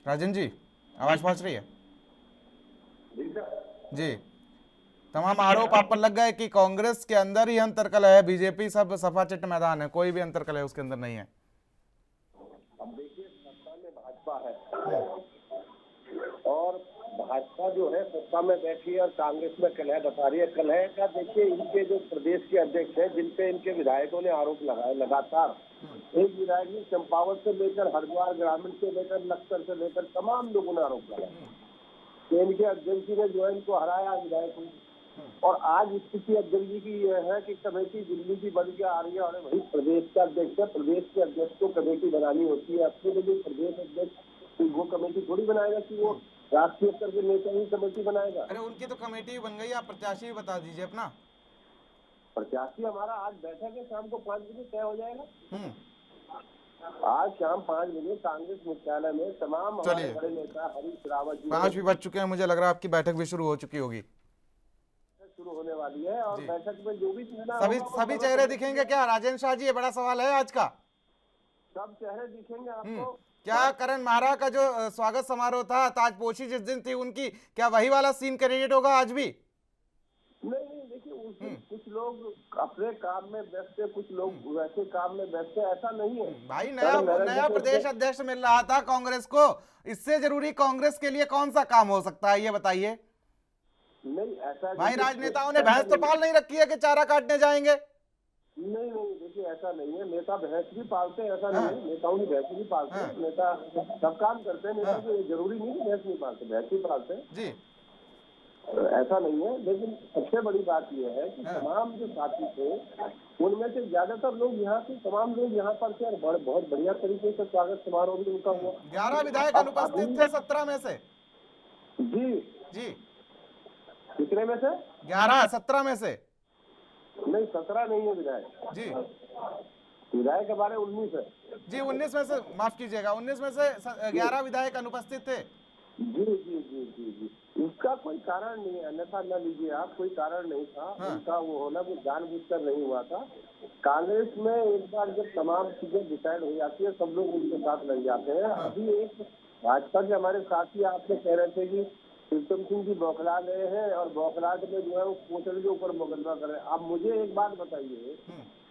राजन जी आवाज पहुंच रही है जी? तमाम आरोप आप पर लग गए कि कांग्रेस के अंदर ही अंतरकलह है, बीजेपी सब सफाचिट मैदान है, कोई भी अंतरकलह उसके अंदर नहीं है। अब देखिए, सत्ता में भाजपा है और भाजपा जो है सत्ता में बैठी है और कांग्रेस में कलह बता रही है। कलह का देखिए, इनके जो प्रदेश के अध्यक्ष है जिन पे इनके विधायकों ने आरोप लगाए लगातार, एक विधायक ने चंपावत से लेकर हरिद्वार ग्रामीण से लेकर लक्सर से लेकर तमाम लोगों ने आरोप लगाया कि इनके अध्यक्ष ने जो है इनको हराया विधायकों। और आज स्थिति अध्यक्ष जी की यह है कि कमेटी दिल्ली की बन के आ रही है और वही प्रदेश का अध्यक्ष है। प्रदेश के अध्यक्ष को कमेटी बनानी होती है। अपने लिए प्रदेश अध्यक्ष वो कमेटी थोड़ी बनाएगा कि वो राष्ट्रीय स्तर के नेता ही कमेटी बनाएगा। अरे उनकी तो कमेटी बन गई, आप प्रत्याशी भी बता दीजिए अपना। प्रत्याशी हमारा आज बैठक है, शाम को 5 बजे तय हो जाएगा। आज शाम 5 बजे कांग्रेस मुख्यालय में तमाम हमारे बड़े नेता हरीश रावत जी 5 भी बज चुके हैं, मुझे लग रहा है आपकी बैठक भी शुरू हो चुकी होगी। शुरू होने वाली है और बैठक में जो भी सभी चेहरे दिखेंगे क्या? राजेंद्र शाह जी, ये बड़ा सवाल है आज का। सब चेहरे दिखेंगे आपको। क्या करण माहरा का जो स्वागत समारोह था, ताजपोशी जिस दिन थी उनकी, क्या वही वाला सीन क्रिएट होगा आज भी? नहीं, देखिए उस दिन कुछ लोग अपने काम में व्यस्त है, कुछ लोग वैसे काम में व्यस्त है, ऐसा नहीं है भाई। नया प्रदेश अध्यक्ष मिल रहा था कांग्रेस को, इससे जरूरी कांग्रेस के लिए कौन सा काम हो सकता है, ये बताइए। नहीं ऐसा भाई, राजनेताओं ने भैंस तो पाल नहीं रखी है कि चारा काटने जाएंगे। नहीं, देखिए ऐसा नहीं है। नेता भैंस भी पालते हैं, ऐसा नहीं है। नेताओं की भैंस भी पालते हैं, नेता सब काम करते हैं। नेता को जरूरी नहीं कि भैंस नहीं पालते, भैंस भी पालते हैं जी, ऐसा नहीं है। लेकिन सबसे बड़ी बात यह है कि तमाम जो साथी थे उनमें से ज्यादातर लोग यहाँ से, तमाम लोग यहाँ पर थे और बहुत बढ़िया तरीके से स्वागत समारोह भी उनका हुआ। 11 विधायक अनुपस्थित थे 17 में से। जी कितने में से? 11, 17 में से नहीं, 17 नहीं है विधायक जी। विधायक हमारे 19 है जी। 19 में से, माफ कीजिएगा, 19 में से 11 विधायक अनुपस्थित थे जी जी जी जी जी। उसका कोई कारण नहीं है, अन्यथा न लीजिए आप, कोई कारण नहीं था उनका वो होना, वो जानबूझकर नहीं हुआ था। कांग्रेस में एक बार जब तमाम चीजें डिसाइड हो जाती है सब लोग उनके साथ लग जाते हैं। अभी एक भाजपा के हमारे साथी आपसे कह रहे थे कि प्रीतम सिंह जी बौखला गए हैं और बौखलाहट में जो है वो पोर्टल के ऊपर मुकदमा कर रहे हैं। आप मुझे एक बात बताइए,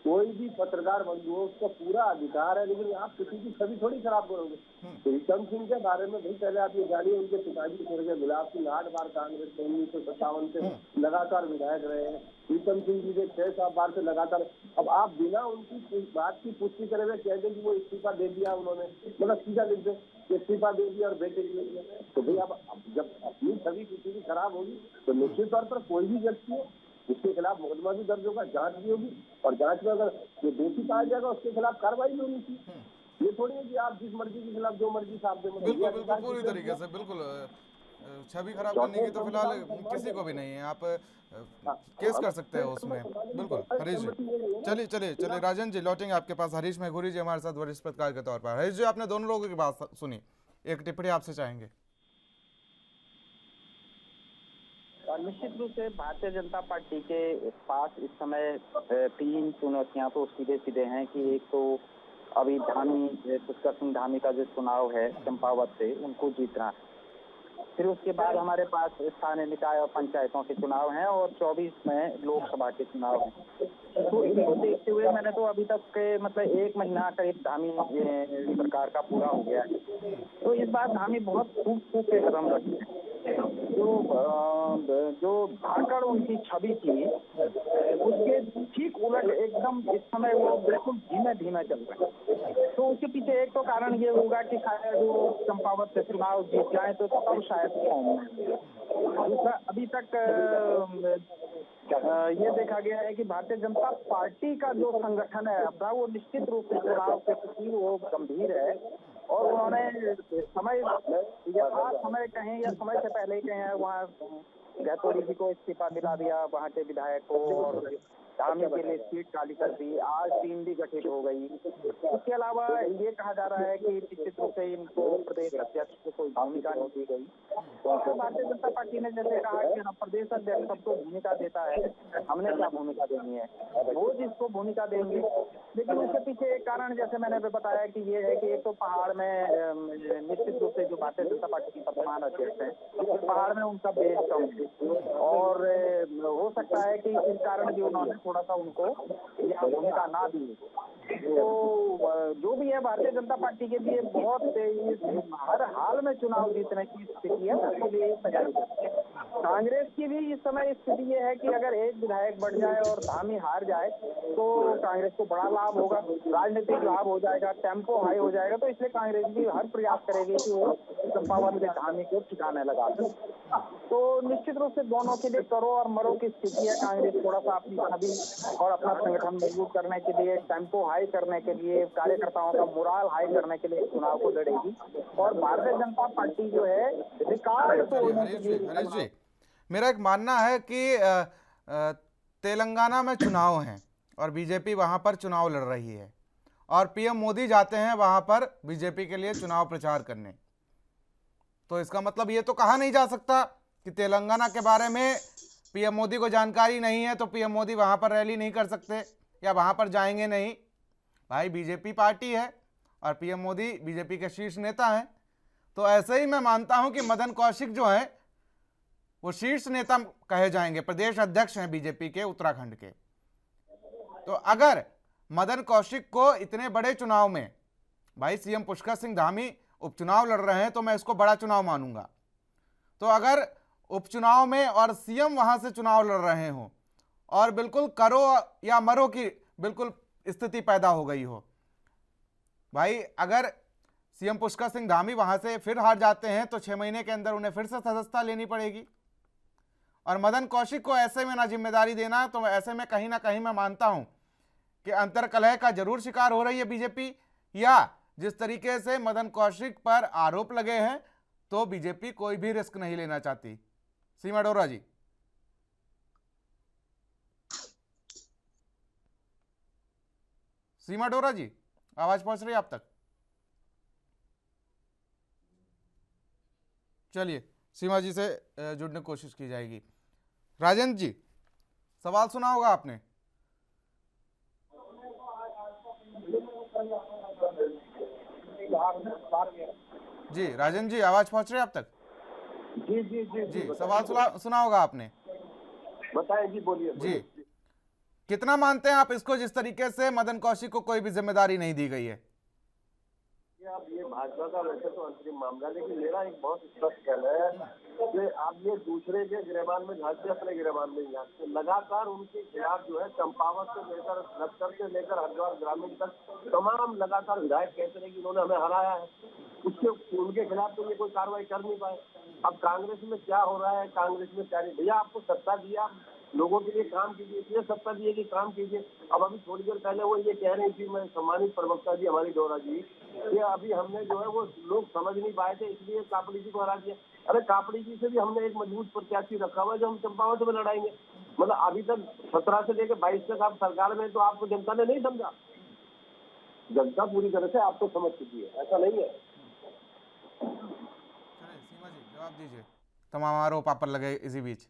कोई भी पत्रकार बंधु हो उसका पूरा अधिकार है, लेकिन आप किसी की छवि थोड़ी खराब करोगे। प्रीतम सिंह के बारे में भाई पहले आप ये जानिए, उनके पिताजी स्वर्गीय गुलाब सिंह 8 बार कांग्रेस में 1957 से लगातार विधायक रहे हैं। प्रीतम सिंह जी के 6-7 बार से लगातार। अब आप बिना उनकी बात की पुष्टि करे हुए कह दें कि वो इस्तीफा दे दिया उन्होंने, मतलब सीधा लिख दे इस्तीफा दे दिया और बेटे के लिए, तो भाई अब जब अपनी छवि किसी की खराब होगी तो निश्चित तौर पर कोई भी व्यक्ति हो उसके खिलाफ मुकदमा भी दर्ज होगा, जांच भी होगी और जांच में अगर जो दोषी पाया जाएगा उसके खिलाफ कार्रवाई भी होनी चाहिए। ये थोड़ी है कि आप जिस मर्जी के खिलाफ जो मर्जी साफ दे। बिल्कुल पूरी तरीके से, बिल्कुल छवि खराब करने की तो फिलहाल किसी को भी नहीं है, आप केस कर सकते हैं उसमें। बिल्कुल हरीश जी, चलिए राजन जी लौटेंगे आपके पास। हरीश मेघूरी जी हमारे साथ वरिष्ठ पत्रकार के तौर पर। हरीश जी, आपने दोनों लोगों की बात सुनी, एक टिप्पणी आपसे चाहेंगे। निश्चित रूप से भारतीय जनता पार्टी के पास इस समय 3 चुनौतियां तो सीधे सीधे हैं कि एक तो अभी पुष्कर सिंह धामी का जो चुनाव है चंपावत से, उनको जीतना है। फिर उसके बाद हमारे पास स्थानीय निकाय और पंचायतों के चुनाव हैं और 24 में लोकसभा के चुनाव हैं। तो इनको देखते हुए मैंने तो अभी तक के मतलब 1 महीना करीब धामी सरकार का पूरा हो गया है। तो इस बार धामी बहुत खूब के कदम रखे हैं जो धाकड़ उनकी छवि थी उसके ठीक उलट एकदम इस समय वो बिल्कुल धीमे धीमे चल रहे हैं। तो उसके पीछे एक तो कारण ये होगा कि शायद वो चंपावत से चुनाव जीत जाए तो तब शायद दूसरा, अभी तक ये देखा गया है कि भारतीय जनता पार्टी का जो संगठन है अपना वो निश्चित रूप से चुनाव के प्रति वो गंभीर है और उन्होंने समय कहें या समय से पहले कहें वहाँ गहतोड़ी जी को इस्तीफा दिला दिया वहाँ के विधायक को और धामी के लिए सीट खाली कर दी। आज टीम भी गठित हो गई। इसके अलावा ये कहा जा रहा है कि निश्चित रूप से इनको प्रदेश अध्यक्ष को कोई भूमिका नहीं दी गई। तो भारतीय जनता पार्टी ने जैसे कहा कि हम प्रदेश अध्यक्ष सबको भूमिका देता है, हमने क्या भूमिका देनी है, वो जिसको भूमिका देंगे। लेकिन उसके पीछे एक कारण जैसे मैंने बताया कि ये है कि एक तो पहाड़ में निश्चित रूप से जो भारतीय जनता पार्टी की वर्तमान अध्यक्ष है पहाड़ में उनका बेस कम है और हो सकता है कि इस कारण भी उन्होंने थोड़ा सा उनको यहाँ भूमिका ना दी। तो जो भी है भारतीय जनता पार्टी के लिए बहुत हर हाल में चुनाव जीतने की स्थिति है, उसके लिए तैयारी करते हैं। कांग्रेस की भी इस समय स्थिति ये है कि अगर एक विधायक बढ़ जाए और धामी हार जाए तो कांग्रेस को बड़ा लाभ होगा, राजनीतिक लाभ हो जाएगा, टेम्पो हाई हो जाएगा। तो इसलिए कांग्रेस भी हर प्रयास करेगी कि वो चंपावत के धामी को ठिकाने लगा दे। तो निश्चित रूप से दोनों के लिए करो और मरो की स्थिति है। कांग्रेस थोड़ा सा अपनी छवि और अपना संगठन मजबूत करने के लिए, टेम्पो हाई करने के लिए, कार्यकर्ताओं का मोराल हाई करने के लिए चुनाव को लड़ेगी और भारतीय जनता पार्टी जो है रिकॉर्ड हरीश जी, मेरा एक मानना है कि तेलंगाना में चुनाव हैं और बीजेपी वहां पर चुनाव लड़ रही है और पीएम मोदी जाते हैं वहां पर बीजेपी के लिए चुनाव प्रचार करने। तो इसका मतलब ये तो कहा नहीं जा सकता कि तेलंगाना के बारे में पीएम मोदी को जानकारी नहीं है तो पीएम मोदी वहां पर रैली नहीं कर सकते या वहां पर जाएंगे नहीं। भाई बीजेपी पार्टी है और पीएम मोदी बीजेपी के शीर्ष नेता हैं। तो ऐसे ही मैं मानता हूं कि मदन कौशिक जो है वो शीर्ष नेता कहे जाएंगे, प्रदेश अध्यक्ष हैं बीजेपी के उत्तराखंड के। तो अगर मदन कौशिक को इतने बड़े चुनाव में, भाई सीएम पुष्कर सिंह धामी उपचुनाव लड़ रहे हैं तो मैं इसको बड़ा चुनाव मानूंगा। तो अगर उपचुनाव में और सीएम वहां से चुनाव लड़ रहे हो और बिल्कुल करो या मरो की बिल्कुल स्थिति पैदा हो गई हो, भाई अगर सीएम पुष्कर सिंह धामी वहां से फिर हार जाते हैं तो 6 महीने के अंदर उन्हें फिर से सदस्यता लेनी पड़ेगी और मदन कौशिक को ऐसे में ना जिम्मेदारी देना। तो ऐसे में कहीं ना कहीं मैं मानता हूं कि अंतर्कलह का जरूर शिकार हो रही है बीजेपी, या जिस तरीके से मदन कौशिक पर आरोप लगे हैं तो बीजेपी कोई भी रिस्क नहीं लेना चाहती। सीमा डोरा जी। सीमा डोरा जी, आवाज पहुंच रही है आप तक? चलिए सीमा जी से जुड़ने की कोशिश की जाएगी। राजेंद्र जी, सवाल सुना होगा आपने। जी राजेंद्र जी, आवाज पहुंच रही है आप तक? जी जी जी जी, सवाल सुना होगा आपने। बताएं जी, बोलिए जी। कितना मानते हैं आप इसको जिस तरीके से मदन कौशिक को कोई भी जिम्मेदारी नहीं दी गई है? आप ये भाजपा का वैसे तो अंतरिम मामला, लेकिन मेरा एक बहुत स्पष्ट कहना है कि आप ये दूसरे के गिरबान में झांकते, अपने गिरबान में झांकते। लगातार उनके खिलाफ जो है चंपावत से लेकर नक्सल से लेकर हरिद्वार ग्रामीण तक तमाम लगातार विधायक कहते रहे कि उन्होंने हमें हराया है। उनके खिलाफ तो ये कोई कार्रवाई कर नहीं पाए। अब कांग्रेस में क्या हो रहा है, कांग्रेस में क्या नहीं। भैया आपको सत्ता दिया, लोगों के लिए काम कीजिए, इसलिए सत्ता दिए कि काम कीजिए। अब अभी थोड़ी देर पहले वो ये कह रही थी, मैं सम्मानित प्रवक्ता जी हमारी डोरा जी, कि अभी हमने जो है वो लोग समझ नहीं पाए थे इसलिए कापड़ी जी को हरा दिया। अरे कापड़ी जी से भी हमने एक मजबूत प्रत्याशी रखा हुआ है जो हम चंपावत में लड़ाएंगे। मतलब अभी तक 17 से लेकर 22 तक आप सरकार में, तो आपको जनता ने नहीं समझा। जनता पूरी तरह से आपको समझ चुकी है, ऐसा नहीं है। सीमा जी जवाब दीजिए, तमाम आरोप आप पर लगे इसी बीच।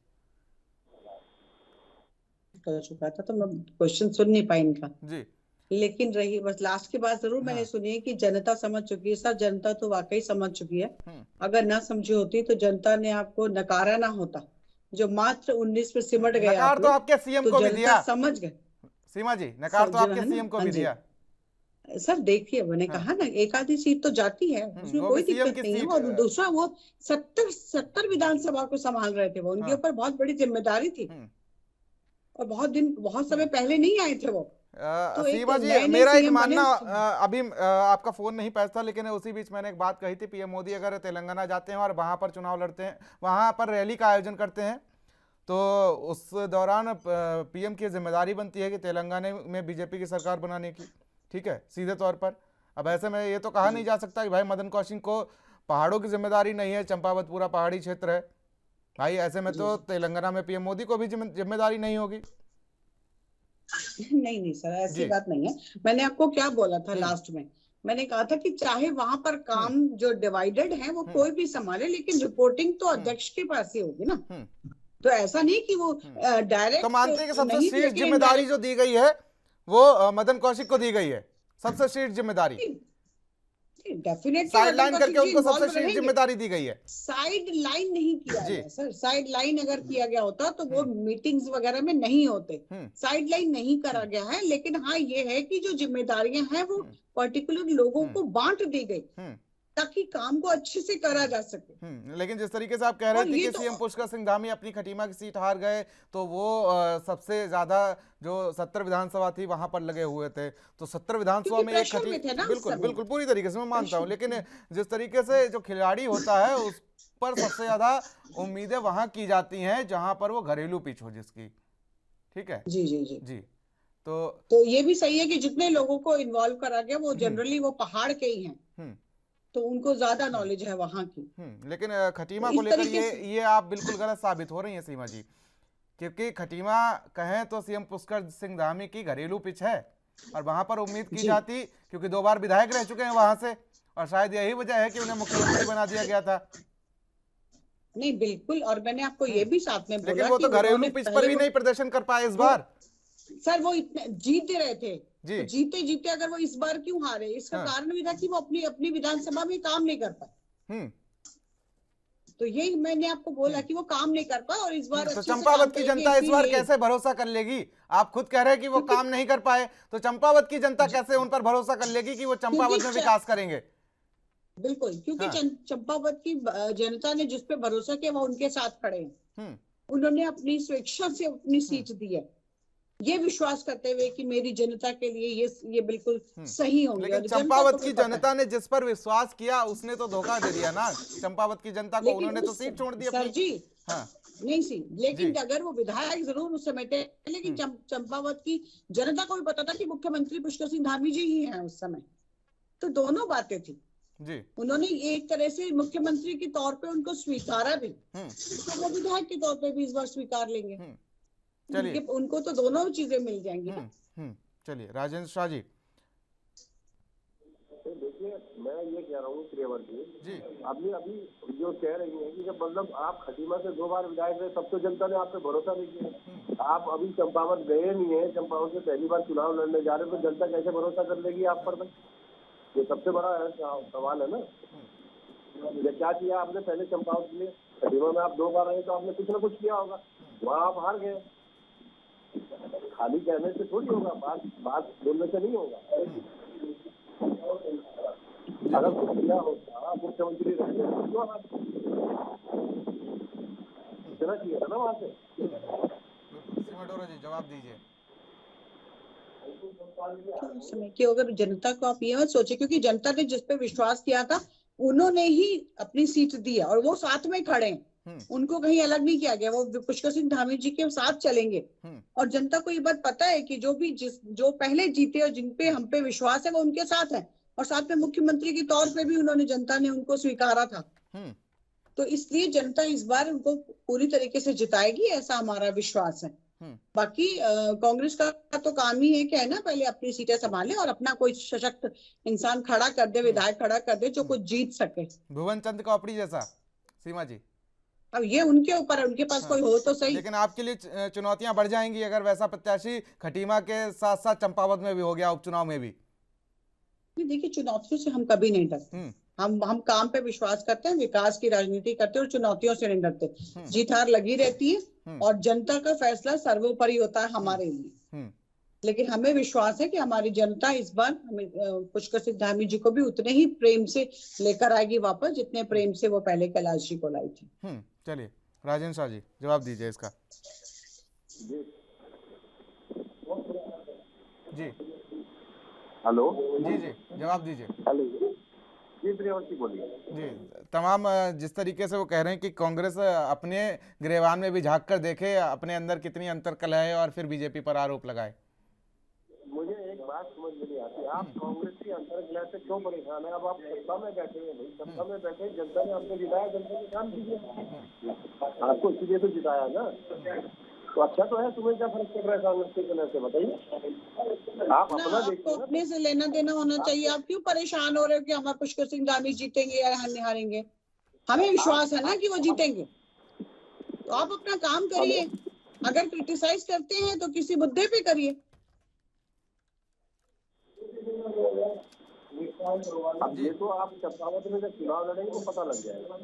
कर चुका था तो मैं क्वेश्चन सुन नहीं पाई इनका जी, लेकिन रही बस लास्ट की बात जरूर मैंने सुनी है कि जनता समझ चुकी है। सर जनता तो वाकई समझ चुकी है। अगर ना समझी होती तो जनता ने आपको नकारा ना होता। जो मात्र 19 पे सिमट गए नकार तो आपके सीएम को भी दिया, समझ गए। सीमा जी, नकार तो आपके सीएम को भी दिया। सर देखिए, मैंने कहा ना, एक आधी सीट तो जाती है, उसमें वो कोई भी सीएम दिक्कत की नहीं है। सीट और दूसरा, वो 70 विधानसभा को संभाल रहे थे, वो उनके ऊपर बहुत बड़ी जिम्मेदारी थी, और बहुत समय पहले नहीं आए थे वो। तो एक सीमा जी, नए मेरा एक सीएम मानना, बने। अभी आपका फोन नहीं पहुंचता, लेकिन उसी बीच मैंने एक बात कही थी, पीएम मोदी अगर तेलंगाना जाते हैं और वहां पर चुनाव लड़ते हैं, वहां पर रैली का आयोजन करते हैं, तो उस दौरान पीएम की जिम्मेदारी बनती है कि तेलंगाना में बीजेपी की सरकार बनाने की, ठीक है, सीधे तौर पर। अब ऐसे में ये तो कहा नहीं जा सकता कि भाई मदन कौशिक को पहाड़ों की जिम्मेदारी नहीं है, चंपावत पूरा पहाड़ी क्षेत्र है भाई, ऐसे में तो तेलंगाना में पीएम मोदी को भी जिम्मेदारी नहीं होगी। नहीं सर, ऐसी बात नहीं है। मैंने आपको क्या बोला था लास्ट में, मैंने कहा था कि चाहे वहां पर काम जो डिवाइडेड है वो कोई भी संभाले, लेकिन रिपोर्टिंग तो अध्यक्ष के पास ही होगी ना। तो ऐसा नहीं कि वो डायरेक्ट, तो मानते हैं कि सबसे शीर्ष जिम्मेदारी जो दी गई है वो मदन कौशिक को दी गई है, सबसे शीर्ष जिम्मेदारी, डेफिनेटली साइड लाइन करके उनको सबसे शीर्ष जिम्मेदारी दी गई है। साइड लाइन नहीं किया गया सर, साइड लाइन अगर किया गया होता तो वो मीटिंग्स वगैरह में नहीं होते। साइड लाइन नहीं करा गया है, लेकिन हाँ ये है कि जो जिम्मेदारियां हैं वो पर्टिकुलर लोगों को बांट दी गई ताकि काम को अच्छे से करा जा सके। लेकिन जिस तरीके से आप कह रहे थे कि सीएम पुष्कर सिंह धामी अपनी खटीमा की सीट हार गए, तो वो सबसे ज्यादा जो 70 विधानसभा थी वहां पर लगे हुए थे, तो 70 विधानसभा में एक बिल्कुल बिल्कुल पूरी तरीके से मैं मानता हूं, लेकिन जिस तरीके से जो खिलाड़ी होता है उस पर सबसे ज्यादा उम्मीदें वहां की जाती हैं जहां पर वो घरेलू पिच हो जिसकी, ठीक है। जी तो ये भी सही है कि जितने लोगों को इन्वॉल्व करा गया वो जनरली वो पहाड़ के ही हैं, तो उनको ज्यादा नॉलेज है वहां की। लेकिन खटीमा को लेकर ये आप बिल्कुल गलत साबित हो रही हैं सीमा जी, क्योंकि खटीमा कहें तो सीएम पुष्कर सिंह धामी की घरेलू पिच है, और वहां पर उम्मीद की जाती, क्योंकि 2 बार विधायक रह चुके हैं वहां से, और शायद यही वजह है कि उन्हें मुख्यमंत्री बना दिया गया था। नहीं बिल्कुल, और मैंने आपको ये भी साथ में बोला, लेकिन वो तो घरेलू पिच पर भी नहीं प्रदर्शन कर पाए इस बार। सर वो इतने जीत रहे थे, तो जीते अगर वो इस बार क्यों हारे, इसका कारण भी था कि वो अपनी विधानसभा में काम नहीं कर पाए। तो यही मैंने आपको बोला कि वो काम नहीं कर पाए, और इस बार तो चंपावत की जनता इस बार कैसे भरोसा कर लेगी? आप खुद कह रहे हैं कि वो काम नहीं कर पाए, तो चंपावत की जनता कैसे उन पर भरोसा कर लेगी कि वो चंपावत में विकास करेंगे? बिल्कुल, क्योंकि चंपावत की जनता ने जिस पे भरोसा किया वो उनके साथ खड़े हैं। उन्होंने अपनी स्वेच्छा से अपनी सीट दी है, ये विश्वास करते हुए कि मेरी जनता के लिए ये बिल्कुल सही होंगे। लेकिन चंपावत की जनता ने जिस पर विश्वास किया उसने तो धोखा दे दिया ना चंपावत की जनता को, उन्होंने तो सीट छोड़ दी अपनी। सर जी नहीं सी, लेकिन अगर वो विधायक जरूर उस समय थे, लेकिन चंपावत की जनता को भी पता था कि मुख्यमंत्री पुष्कर सिंह धामी जी ही हैं उस समय, तो दोनों बातें थी जी। उन्होंने एक तरह से मुख्यमंत्री के तौर पे उनको स्वीकारा भी, तो वो विधायक के तौर पे भी इस बार स्वीकार लेंगे। चलिए, उनको तो दोनों चीजें मिल जाएंगी ना। चलिए राजेंद्र शाह जी। देखिए मैं ये कह रहा हूँ प्रियवर्ती जी, अभी जो कह रही है कि जब मतलब आप खटीमा से 2 बार विधायक रहे, तब तो जनता ने आप पे भरोसा नहीं किया। आप अभी चंपावत गए नहीं है, चंपावत से पहली बार चुनाव लड़ने जा रहे, तो जनता कैसे भरोसा कर लेगी आप पर? ये सबसे बड़ा सवाल है ना। ये क्या किया आपने पहले चंपावत के लिए? खटीमा में आप 2 बार रहे तो आपने कुछ ना कुछ किया होगा, वहाँ आप हार गए। खाली कहने से थोड़ी होगा, बात बोलने से नहीं होगा। अगर कुछ किया होता मुख्यमंत्री रहने इतना चाहिए था ना वहाँ से। जी जवाब दीजिए। समय कि अगर जनता को आप ये मत सोचे, क्योंकि जनता ने जिस पे विश्वास किया था उन्होंने ही अपनी सीट दी है, और वो साथ में खड़े हैं, उनको कहीं अलग नहीं किया गया, वो पुष्कर सिंह धामी जी के साथ चलेंगे। और जनता को ये बात पता है कि जो पहले जीते और जिन पे हम पे विश्वास है वो उनके साथ है, और साथ में मुख्यमंत्री के तौर पे भी जनता ने उनको स्वीकारा था। तो इसलिए जनता इस बार उनको पूरी तरीके से जिताएगी, ऐसा हमारा विश्वास है। बाकी कांग्रेस का तो काम ही है क्या है ना, पहले अपनी सीटें संभाले और अपना कोई सशक्त इंसान खड़ा कर दे, विधायक खड़ा कर दे जो कुछ जीत सके। भुवन चंद कौपड़ी जैसा। सीमा जी, अब ये उनके ऊपर है, उनके पास कोई हो तो सही। लेकिन आपके लिए चुनौतियां बढ़ जाएंगी अगर वैसा प्रत्याशी खटीमा के साथ साथ चंपावत में भी हो गया, उपचुनाव में भी। देखिए, चुनौतियों से हम कभी नहीं डरते, हम काम पे विश्वास करते हैं, विकास की राजनीति करते हैं और चुनौतियों से नहीं डरते। जीत हार लगी रहती है और जनता का फैसला सर्वोपरि होता है हमारे लिए। लेकिन हमें विश्वास है कि हमारी जनता इस बार हमें पुष्कर सिंह धामी जी को भी उतने ही प्रेम से लेकर आएगी वापस, जितने प्रेम से वो पहले कैलाश जी को लाई थी। चलिए राजेंद्र शाह जी जवाब दीजिए इसका। जी हेलो जी जवाब दीजिए। हेलो जी प्रियवंशी बोलिए। जी तमाम जिस तरीके से वो कह रहे हैं कि कांग्रेस अपने गिरेबान में भी झांक कर देखे अपने अंदर कितनी अंतर्कलह है और फिर बीजेपी पर आरोप लगाए। मुझे एक बात समझ में नहीं आती, आप कांग्रेस की अंतर्कलह से क्यों परेशान है? अब आप सत्ता में बैठे हैं भाई, सत्ता में बैठे जनता ने आपको जिताया, जनता ने काम कीजिए, आपको इसीलिए तो जिताया ना, तो अच्छा तो है। तुम्हें क्या फर्क पड़ रहा है कांग्रेस के कलर से, बताइए। आप अपना देखिए, अपने से लेना देना होना चाहिए। आप क्यों परेशान हो रहे हो कि हमारे पुष्कर सिंह धामी जीतेंगे या हम हारेंगे? हमें विश्वास है ना कि वो जीतेंगे, तो आप अपना काम करिए। अगर क्रिटिसाइज करते हैं तो किसी मुद्दे पे करिए। अब ये तो आप चंपावत में जब चुनाव लड़ेंगे तो पता लग जाएगा,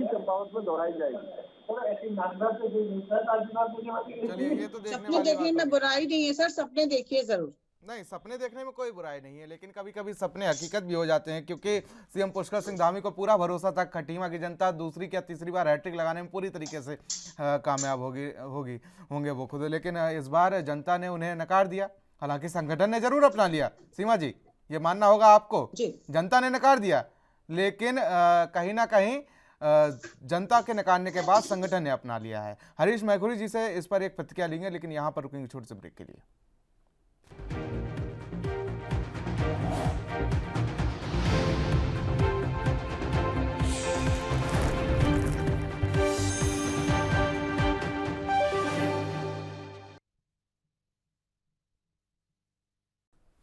चंपावत में दोहराई जाएगी। चलिए ये तो सपने देखने में बुराई नहीं है सर, सपने देखिए जरूर। नहीं, सपने देखने में कोई बुराई नहीं है, लेकिन कभी कभी सपने हकीकत भी हो जाते हैं, क्योंकि सीएम पुष्कर सिंह धामी को पूरा भरोसा था खटीमा की जनता दूसरी या तीसरी बार हैट्रिक लगाने में पूरी तरीके से कामयाब होंगे वो खुद, लेकिन इस बार जनता ने उन्हें नकार दिया। हालांकि संगठन ने जरूर अपना लिया, सीमा जी ये मानना होगा आपको, जनता ने नकार दिया, लेकिन कहीं ना कहीं जनता के नकारने के बाद संगठन ने अपना लिया है। हरीश मैखुरी जी से इस पर एक प्रतिक्रिया लेंगे, लेकिन यहाँ पर रुकेंगे छोटे से ब्रेक के लिए।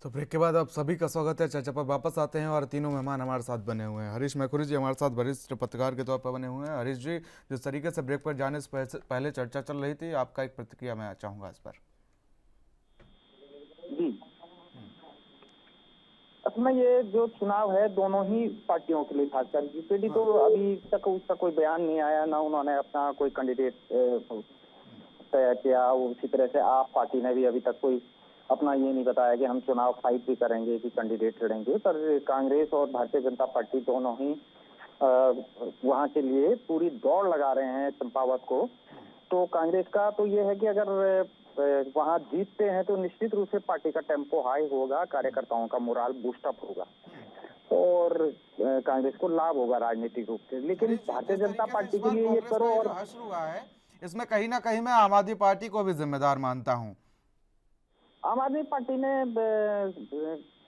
तो ब्रेक के बाद आप सभी का स्वागत है। चर्चा पर वापस आते हैं और तीनों मेहमान हमारे साथ बने हुए हैं। हरीश मैखुरी जी हमारे साथ वरिष्ठ पत्रकार के तौर पर बने हुए हैं। हरीश जी, जिस तरीके से ब्रेक पर जाने से पहले चर्चा चल रही थी, आपका एक प्रतिक्रिया मैं चाहूंगा इस पर। जी, असल में ये जो चुनाव है दोनों ही पार्टियों के लिए, खासकर बीजेपी तो अभी तक उसका कोई बयान नहीं आया, ना उन्होंने अपना कोई कैंडिडेट तय किया। उसी तरह से आप पार्टी ने भी अभी तक कोई अपना ये नहीं बताया कि हम चुनाव फाइट भी करेंगे कि कैंडिडेट लड़ेंगे। पर कांग्रेस और भारतीय जनता पार्टी दोनों ही वहां के लिए पूरी दौड़ लगा रहे हैं चंपावत को। तो कांग्रेस का तो ये है कि अगर वहां जीतते हैं तो निश्चित रूप से पार्टी का टेम्पो हाई होगा, कार्यकर्ताओं का मोराल बूस्टअप होगा और कांग्रेस को लाभ होगा राजनीतिक रूप से। लेकिन भारतीय जनता पार्टी के लिए ये करो और हश्र हुआ है, इसमें कहीं ना कहीं मैं आम आदमी पार्टी को भी जिम्मेदार मानता हूँ। आम आदमी पार्टी ने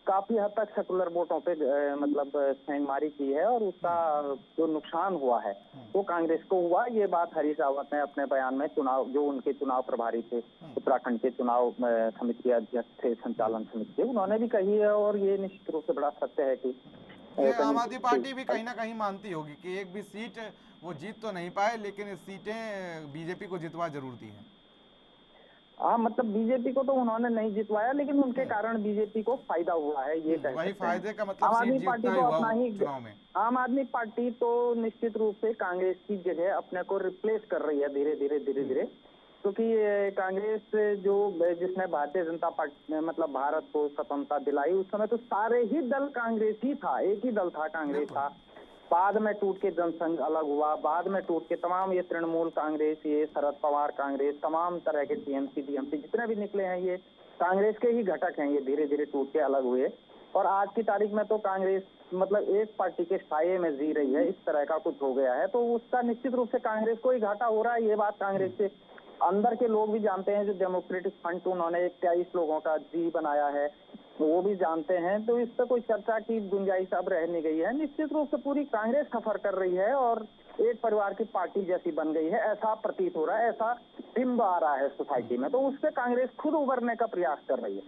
काफी हद तक सेकुलर वोटों पे मतलब सेंधमारी की है और उसका जो नुकसान हुआ है वो कांग्रेस को हुआ। ये बात हरीश रावत ने अपने बयान में चुनाव जो उनके चुनाव प्रभारी थे, उत्तराखंड के चुनाव समिति अध्यक्ष थे, संचालन समिति के, उन्होंने भी कही है और ये निश्चित रूप से बड़ा सत्य है कि आम आदमी पार्टी भी कहीं ना कहीं मानती होगी कि एक भी सीट वो जीत तो नहीं पाए, लेकिन इस सीटें बीजेपी को जितवा जरूर दी है। हाँ, मतलब बीजेपी को तो उन्होंने नहीं जितवाया, लेकिन उनके कारण बीजेपी को फायदा हुआ है, ये कह वही सकते हैं। फायदे का मतलब आम आदमी सीट पार्टी जीतना को ही अपना ही चुनाव में। आम आदमी पार्टी तो निश्चित रूप से कांग्रेस की जगह अपने को रिप्लेस कर रही है धीरे धीरे, क्योंकि कांग्रेस जो जिसने भारतीय जनता पार्टी मतलब भारत को स्वतंत्रता दिलाई, उस समय तो सारे ही दल कांग्रेस ही था, एक ही दल था, कांग्रेस था। बाद में टूट के जनसंघ अलग हुआ, बाद में टूट के तमाम ये तृणमूल कांग्रेस, ये शरद पवार कांग्रेस, तमाम तरह के टीएमसी डीएमसी जितने भी निकले हैं ये कांग्रेस के ही घटक हैं। ये धीरे धीरे टूट के अलग हुए और आज की तारीख में तो कांग्रेस मतलब एक पार्टी के साये में जी रही है, इस तरह का कुछ हो गया है। तो उसका निश्चित रूप से कांग्रेस को ही घाटा हो रहा है। ये बात कांग्रेस के अंदर के लोग भी जानते हैं। जो डेमोक्रेटिक फ्रंट उन्होंने 23 लोगों का जी बनाया है वो भी जानते हैं। तो इस पर कोई चर्चा की गुंजाइश अब रह नहीं गई है। निश्चित रूप से पूरी कांग्रेस सफर कर रही है और एक परिवार की पार्टी जैसी बन गई है, ऐसा प्रतीत हो रहा है, ऐसा बिंब आ रहा है सोसाइटी में। तो उससे कांग्रेस खुद उभरने का प्रयास कर रही है।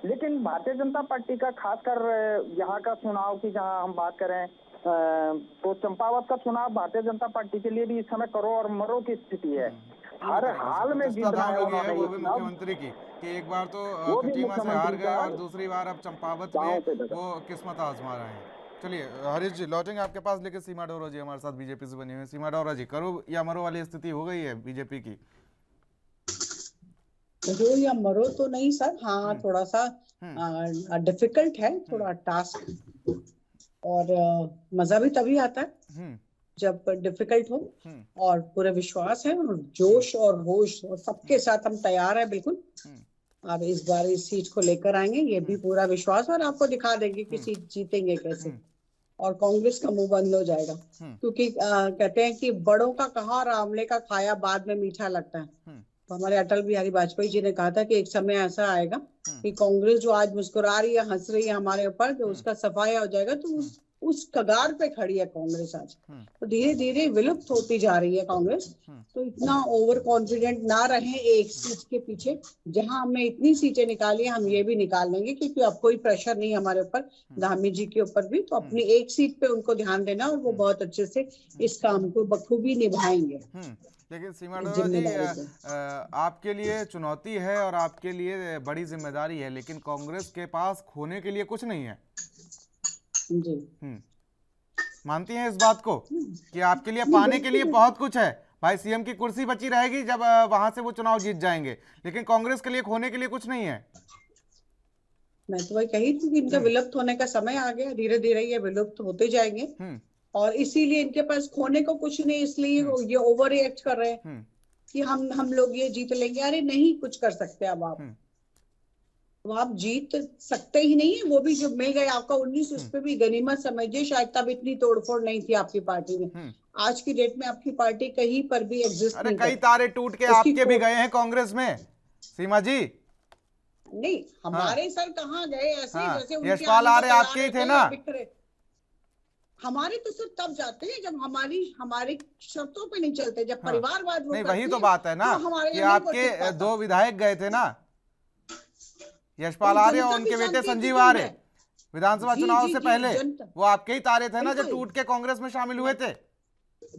लेकिन भारतीय जनता पार्टी का खासकर यहाँ का चुनाव की जहाँ हम बात करें तो चंपावत का चुनाव भारतीय जनता पार्टी के लिए भी इस समय करो और मरो की स्थिति है। हर हाल में जीतना है उन्होंने, वो भी मुख्यमंत्री की कि एक बार तो खटीमा से हार गए और दूसरी बार अब चंपावत में वो किस्मत आजमा रहे हैं। चलिए हरीश जी लौटेंगे आपके पास, लेकिन सीमा डोरा जी हमारे साथ बीजेपी से बनी हुई है। सीमा डोरा जी, करो या मरो वाली स्थिति हो गई है बीजेपी की? जो या मरो तो नहीं सर, हाँ थोड़ा सा डिफिकल्ट है, थोड़ा टास्क, और मजा भी तभी आता है जब डिफिकल्ट हो, और पूरा विश्वास है और जोश और होश और सबके साथ हम तैयार है बिल्कुल। आप इस बार इस सीट को लेकर आएंगे, ये भी पूरा विश्वास, और आपको दिखा देंगे कि सीट जीतेंगे कैसे, और कांग्रेस का मुंह बंद हो जाएगा, क्योंकि कहते हैं कि बड़ों का कहा और आंवले का खाया बाद में मीठा लगता है। तो हमारे अटल बिहारी वाजपेयी जी ने कहा था कि एक समय ऐसा आएगा कि कांग्रेस जो आज मुस्कुरा रही है, हंस रही है हमारे ऊपर, जो उसका सफाया हो जाएगा, तो उस कगार पे खड़ी है कांग्रेस आज। तो धीरे धीरे विलुप्त होती जा रही है कांग्रेस। तो इतना ओवर कॉन्फिडेंट ना रहे एक सीट के पीछे, जहां हमने इतनी सीटें निकाली है, हम ये भी निकाल लेंगे, क्योंकि अब कोई प्रेशर नहीं हमारे ऊपर, धामी जी के ऊपर भी। तो अपनी एक सीट पे उनको ध्यान देना, और वो बहुत अच्छे से इस काम को बखूबी निभाएंगे। लेकिन सीमा अरोड़ा जी, आपके लिए चुनौती है और आपके लिए बड़ी जिम्मेदारी है, लेकिन कांग्रेस के पास खोने के लिए कुछ नहीं है जी। मानती हैं इस बात को कि आपके लिए पाने के लिए बहुत कुछ है? भाई सीएम की कुर्सी बची रहेगी जब वहां से वो चुनाव जीत जाएंगे, लेकिन कांग्रेस के लिए खोने के लिए कुछ नहीं है। मैं तो वही कही थी कि इनका विलुप्त होने का समय आ गया, धीरे धीरे ये विलुप्त होते जाएंगे, और इसीलिए इनके पास खोने को कुछ नहीं, इसलिए ये ओवर रिएक्ट कर रहे हैं कि हम लोग ये जीत लेंगे। अरे नहीं कुछ कर सकते अब आप, तो आप जीत सकते ही नहीं है। वो भी जो मिल गए आपका 19, उस पर भी गनीमत समझिए, शायद तब इतनी तोड़फोड़ नहीं थी आपकी पार्टी में। आज की डेट में आपकी पार्टी कहीं पर भी एग्जिस्ट नहीं करती। कई तारे टूट के आपके भी गए हैं कांग्रेस में सीमा जी। नहीं हमारे सर कहाँ गए ऐसे, जैसे यशपाल आर्य आपके ही थे ना। हमारे तो सिर्फ तब जाते हैं जब हमारी शर्तों पे नहीं चलते, जब परिवारवाद नहीं, वही तो बात है ना कि आपके 2 विधायक गए थे ना, यशपाल आर्य और उनके बेटे संजीव आर्य, विधानसभा चुनाव से पहले वो आपके ही तारे थे ना जो टूट के कांग्रेस में शामिल हुए थे।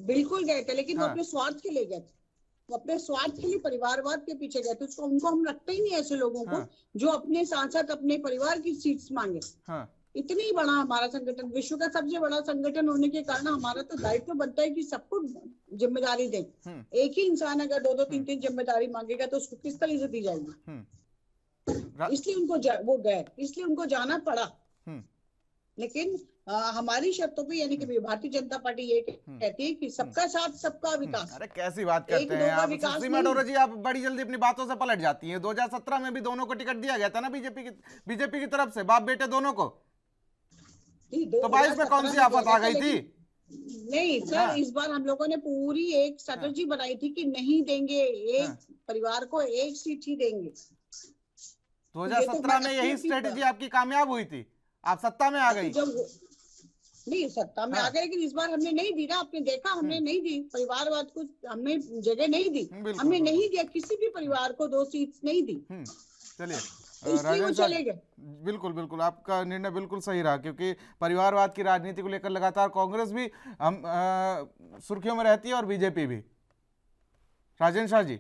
बिल्कुल गए थे, लेकिन वो अपने स्वार्थ के लिए गए थे, वो अपने स्वार्थ के लिए परिवारवाद के पीछे गए थे। उसको उनको हम रखते ही नहीं ऐसे लोगों को जो अपने सांसद अपने परिवार की सीट्स मांगे। इतनी बड़ा हमारा संगठन, विश्व का सबसे बड़ा संगठन होने के कारण हमारा तो दायित्व बनता है कि सबको जिम्मेदारी दें। एक ही इंसान अगर 2-2, 3-3 जिम्मेदारी मांगेगा तो उसको किस तरह से दी जाएगी? इसलिए उनको वो गए, इसलिए उनको जाना पड़ा। लेकिन हमारी शर्तों पे, यानी कि भारतीय जनता पार्टी ये कहती है कि सबका साथ सबका विकास। अरे कैसी बात करते हैं आप सीमा अरोड़ा जी, आप बड़ी जल्दी अपनी बातों से पलट जाती हैं। 2017 में भी दोनों को टिकट दिया गया था ना बीजेपी की तरफ से, बाप बेटे दोनों को। तो 22 में कौन सी आफत आ गई थी? नहीं सर, इस बार हम लोगों ने पूरी एक स्ट्रेटजी बनाई थी कि नहीं देंगे, एक परिवार को एक सीट ही देंगे। 2017 में यही स्ट्रेटजी आपकी कामयाब हुई थी, आप सत्ता में आ गई। नहीं सत्ता में आ गए, लेकिन इस बार हमने नहीं दी ना, आपने देखा हमने नहीं दी परिवारवाद को, हमने जगह नहीं दी, हमने नहीं दिया किसी भी परिवार को 2 सीट नहीं दी। चलिए चले गए। बिल्कुल बिल्कुल आपका निर्णय बिल्कुल सही रहा, क्योंकि परिवारवाद की राजनीति को लेकर लगातार कांग्रेस भी हम सुर्खियों में रहती है और बीजेपी भी। राजेंद्र शाह जी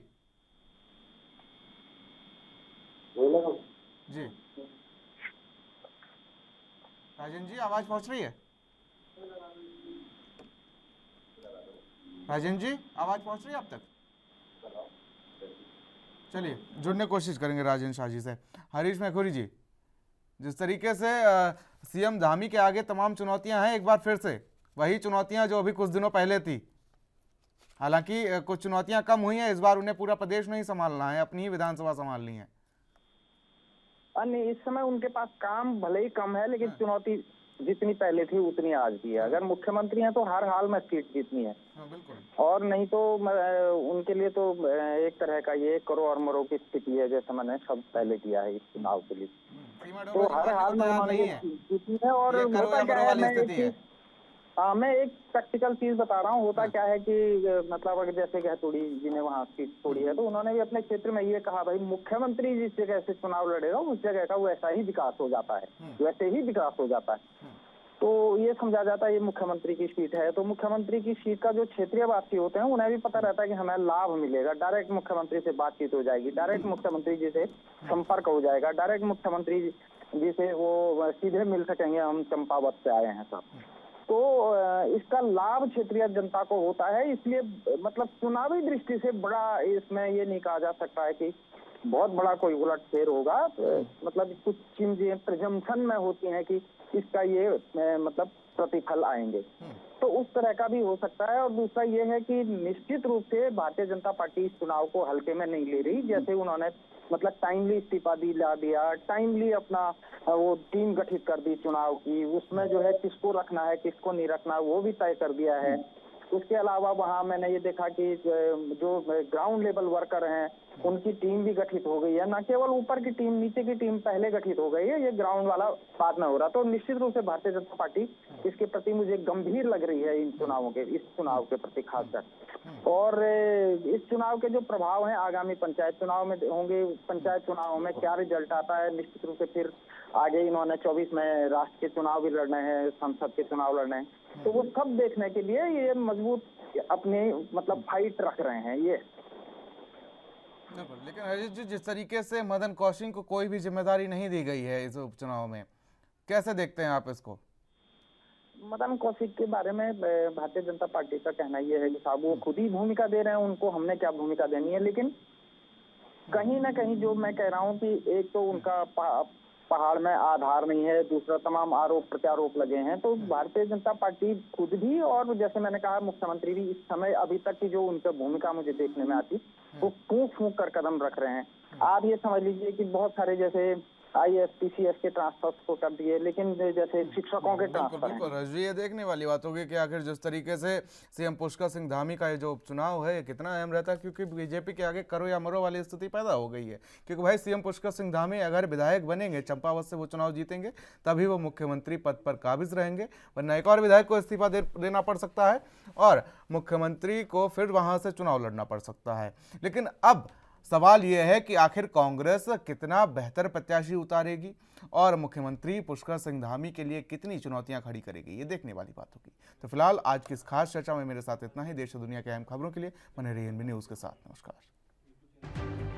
जी, राजेंद्र जी आवाज पहुंच रही है? राजेंद्र जी आवाज पहुंच रही है आप तक? चलिए जुड़ने की कोशिश करेंगे राजेंद्र शाह जी से। हरीश मैखुरी जी, जिस तरीके से सीएम धामी के आगे तमाम चुनौतियां हैं, एक बार फिर से वही चुनौतियां जो अभी कुछ दिनों पहले थी। हालांकि कुछ चुनौतियां कम हुई हैं, इस बार उन्हें पूरा प्रदेश नहीं संभालना है, अपनी ही विधानसभा संभालनी है। नहीं, इस समय उनके पास काम भले ही कम है, लेकिन चुनौती जितनी पहले थी उतनी आज भी है। अगर मुख्यमंत्री हैं तो हर हाल में सीट जीतनी है, और नहीं तो उनके लिए तो एक तरह का ये करो और मरो की स्थिति है, जैसे मैंने सब पहले किया है इस चुनाव के लिए। तो हर हाल में उन्होंने जीतनी है। और होता क्या है, मैं एक प्रैक्टिकल चीज बता रहा हूँ। होता क्या है कि मतलब अगर जैसे गहतोड़ी जी ने वहाँ सीट छोड़ी है, तो उन्होंने भी अपने क्षेत्र में ये कहा, भाई मुख्यमंत्री जिस जगह से चुनाव लड़ेगा उस जगह का वैसा ही विकास हो जाता है, वैसे ही विकास हो जाता है। तो ये समझा जाता है ये मुख्यमंत्री की सीट है, तो मुख्यमंत्री की सीट का जो क्षेत्रीय वासी होते हैं उन्हें भी पता रहता है कि हमें लाभ मिलेगा। डायरेक्ट मुख्यमंत्री से बातचीत हो जाएगी, डायरेक्ट मुख्यमंत्री जी से संपर्क हो जाएगा, डायरेक्ट मुख्यमंत्री जी से वो सीधे मिल सकेंगे, हम चंपावत से आए हैं सब। तो इसका लाभ क्षेत्रीय जनता को होता है। इसलिए मतलब चुनावी दृष्टि से बड़ा इसमें ये नहीं कहा जा सकता है कि बहुत बड़ा कोई उलटफेर होगा। मतलब कुछ चीजें प्रिजम्पशन में होती हैं कि इसका ये मतलब प्रतिफल आएंगे, तो उस तरह का भी हो सकता है। और दूसरा ये है कि निश्चित रूप से भारतीय जनता पार्टी इस चुनाव को हल्के में नहीं ले रही। जैसे उन्होंने मतलब टाइमली इस्तीफा दिला दिया, टाइमली अपना वो टीम गठित कर दी चुनाव की, उसमें जो है किसको रखना है किसको नहीं रखना वो भी तय कर दिया है। उसके अलावा वहाँ मैंने ये देखा कि जो ग्राउंड लेवल वर्कर हैं उनकी टीम भी गठित हो गई है। न केवल ऊपर की टीम, नीचे की टीम पहले गठित हो गई है, ये ग्राउंड वाला बाद में हो रहा। तो निश्चित रूप से भारतीय जनता पार्टी इसके प्रति मुझे गंभीर लग रही है, इन चुनावों के, इस चुनाव के प्रति खासकर। और इस चुनाव के जो प्रभाव हैं आगामी पंचायत चुनाव में होंगे। पंचायत चुनाव में क्या रिजल्ट आता है, निश्चित रूप से फिर आगे इन्होंने 24 में राष्ट्र के चुनाव भी लड़ने हैं, संसद के चुनाव लड़ने हैं, तो वो सब देखने के लिए ये मजबूत अपने मतलब फाइट रख रहे हैं ये। लेकिन अजीत जी, जिस तरीके से मदन कौशिक को कोई भी जिम्मेदारी नहीं दी गई है इस उपचुनाव में, कैसे देखते हैं आप इसको? मदन कौशिक के बारे में भारतीय जनता पार्टी का कहना यह है कि साहब वो खुद ही भूमिका दे रहे हैं, उनको हमने क्या भूमिका देनी है। लेकिन कहीं ना कहीं जो मैं कह रहा हूँ कि एक तो उनका पहाड़ में आधार नहीं है, दूसरा तमाम आरोप प्रत्यारोप लगे हैं। तो भारतीय जनता पार्टी खुद भी और जैसे मैंने कहा मुख्यमंत्री भी इस समय अभी तक की जो उनकी भूमिका मुझे देखने में आती वो फूंक फूंक कर कदम रख रहे हैं। आप ये समझ लीजिए कि बहुत सारे जैसे IAS PCS के ट्रांसफर को कर दिए, लेकिन जैसे शिक्षकों के ट्रांसफर बिल्कुल रजवी, ये देखने वाली बात होगी कि आखिर जिस तरीके से सीएम पुष्कर सिंह धामी का ये जो उपचुनाव है कितना अहम रहता है, क्योंकि बीजेपी के आगे करो या मरो वाली स्थिति पैदा हो गई है। क्योंकि भाई सीएम पुष्कर सिंह धामी अगर विधायक बनेंगे, चंपावत से वो चुनाव जीतेंगे, तभी वो मुख्यमंत्री पद पर काबिज रहेंगे, वरना एक और विधायक को इस्तीफा देना पड़ सकता है और मुख्यमंत्री को फिर वहां से चुनाव लड़ना पड़ सकता है। लेकिन अब सवाल यह है कि आखिर कांग्रेस कितना बेहतर प्रत्याशी उतारेगी और मुख्यमंत्री पुष्कर सिंह धामी के लिए कितनी चुनौतियां खड़ी करेगी, ये देखने वाली बात होगी। तो फिलहाल आज की इस खास चर्चा में मेरे साथ इतना ही। देश और दुनिया के अहम खबरों के लिए बने रहिए एनबी न्यूज़ के साथ। नमस्कार।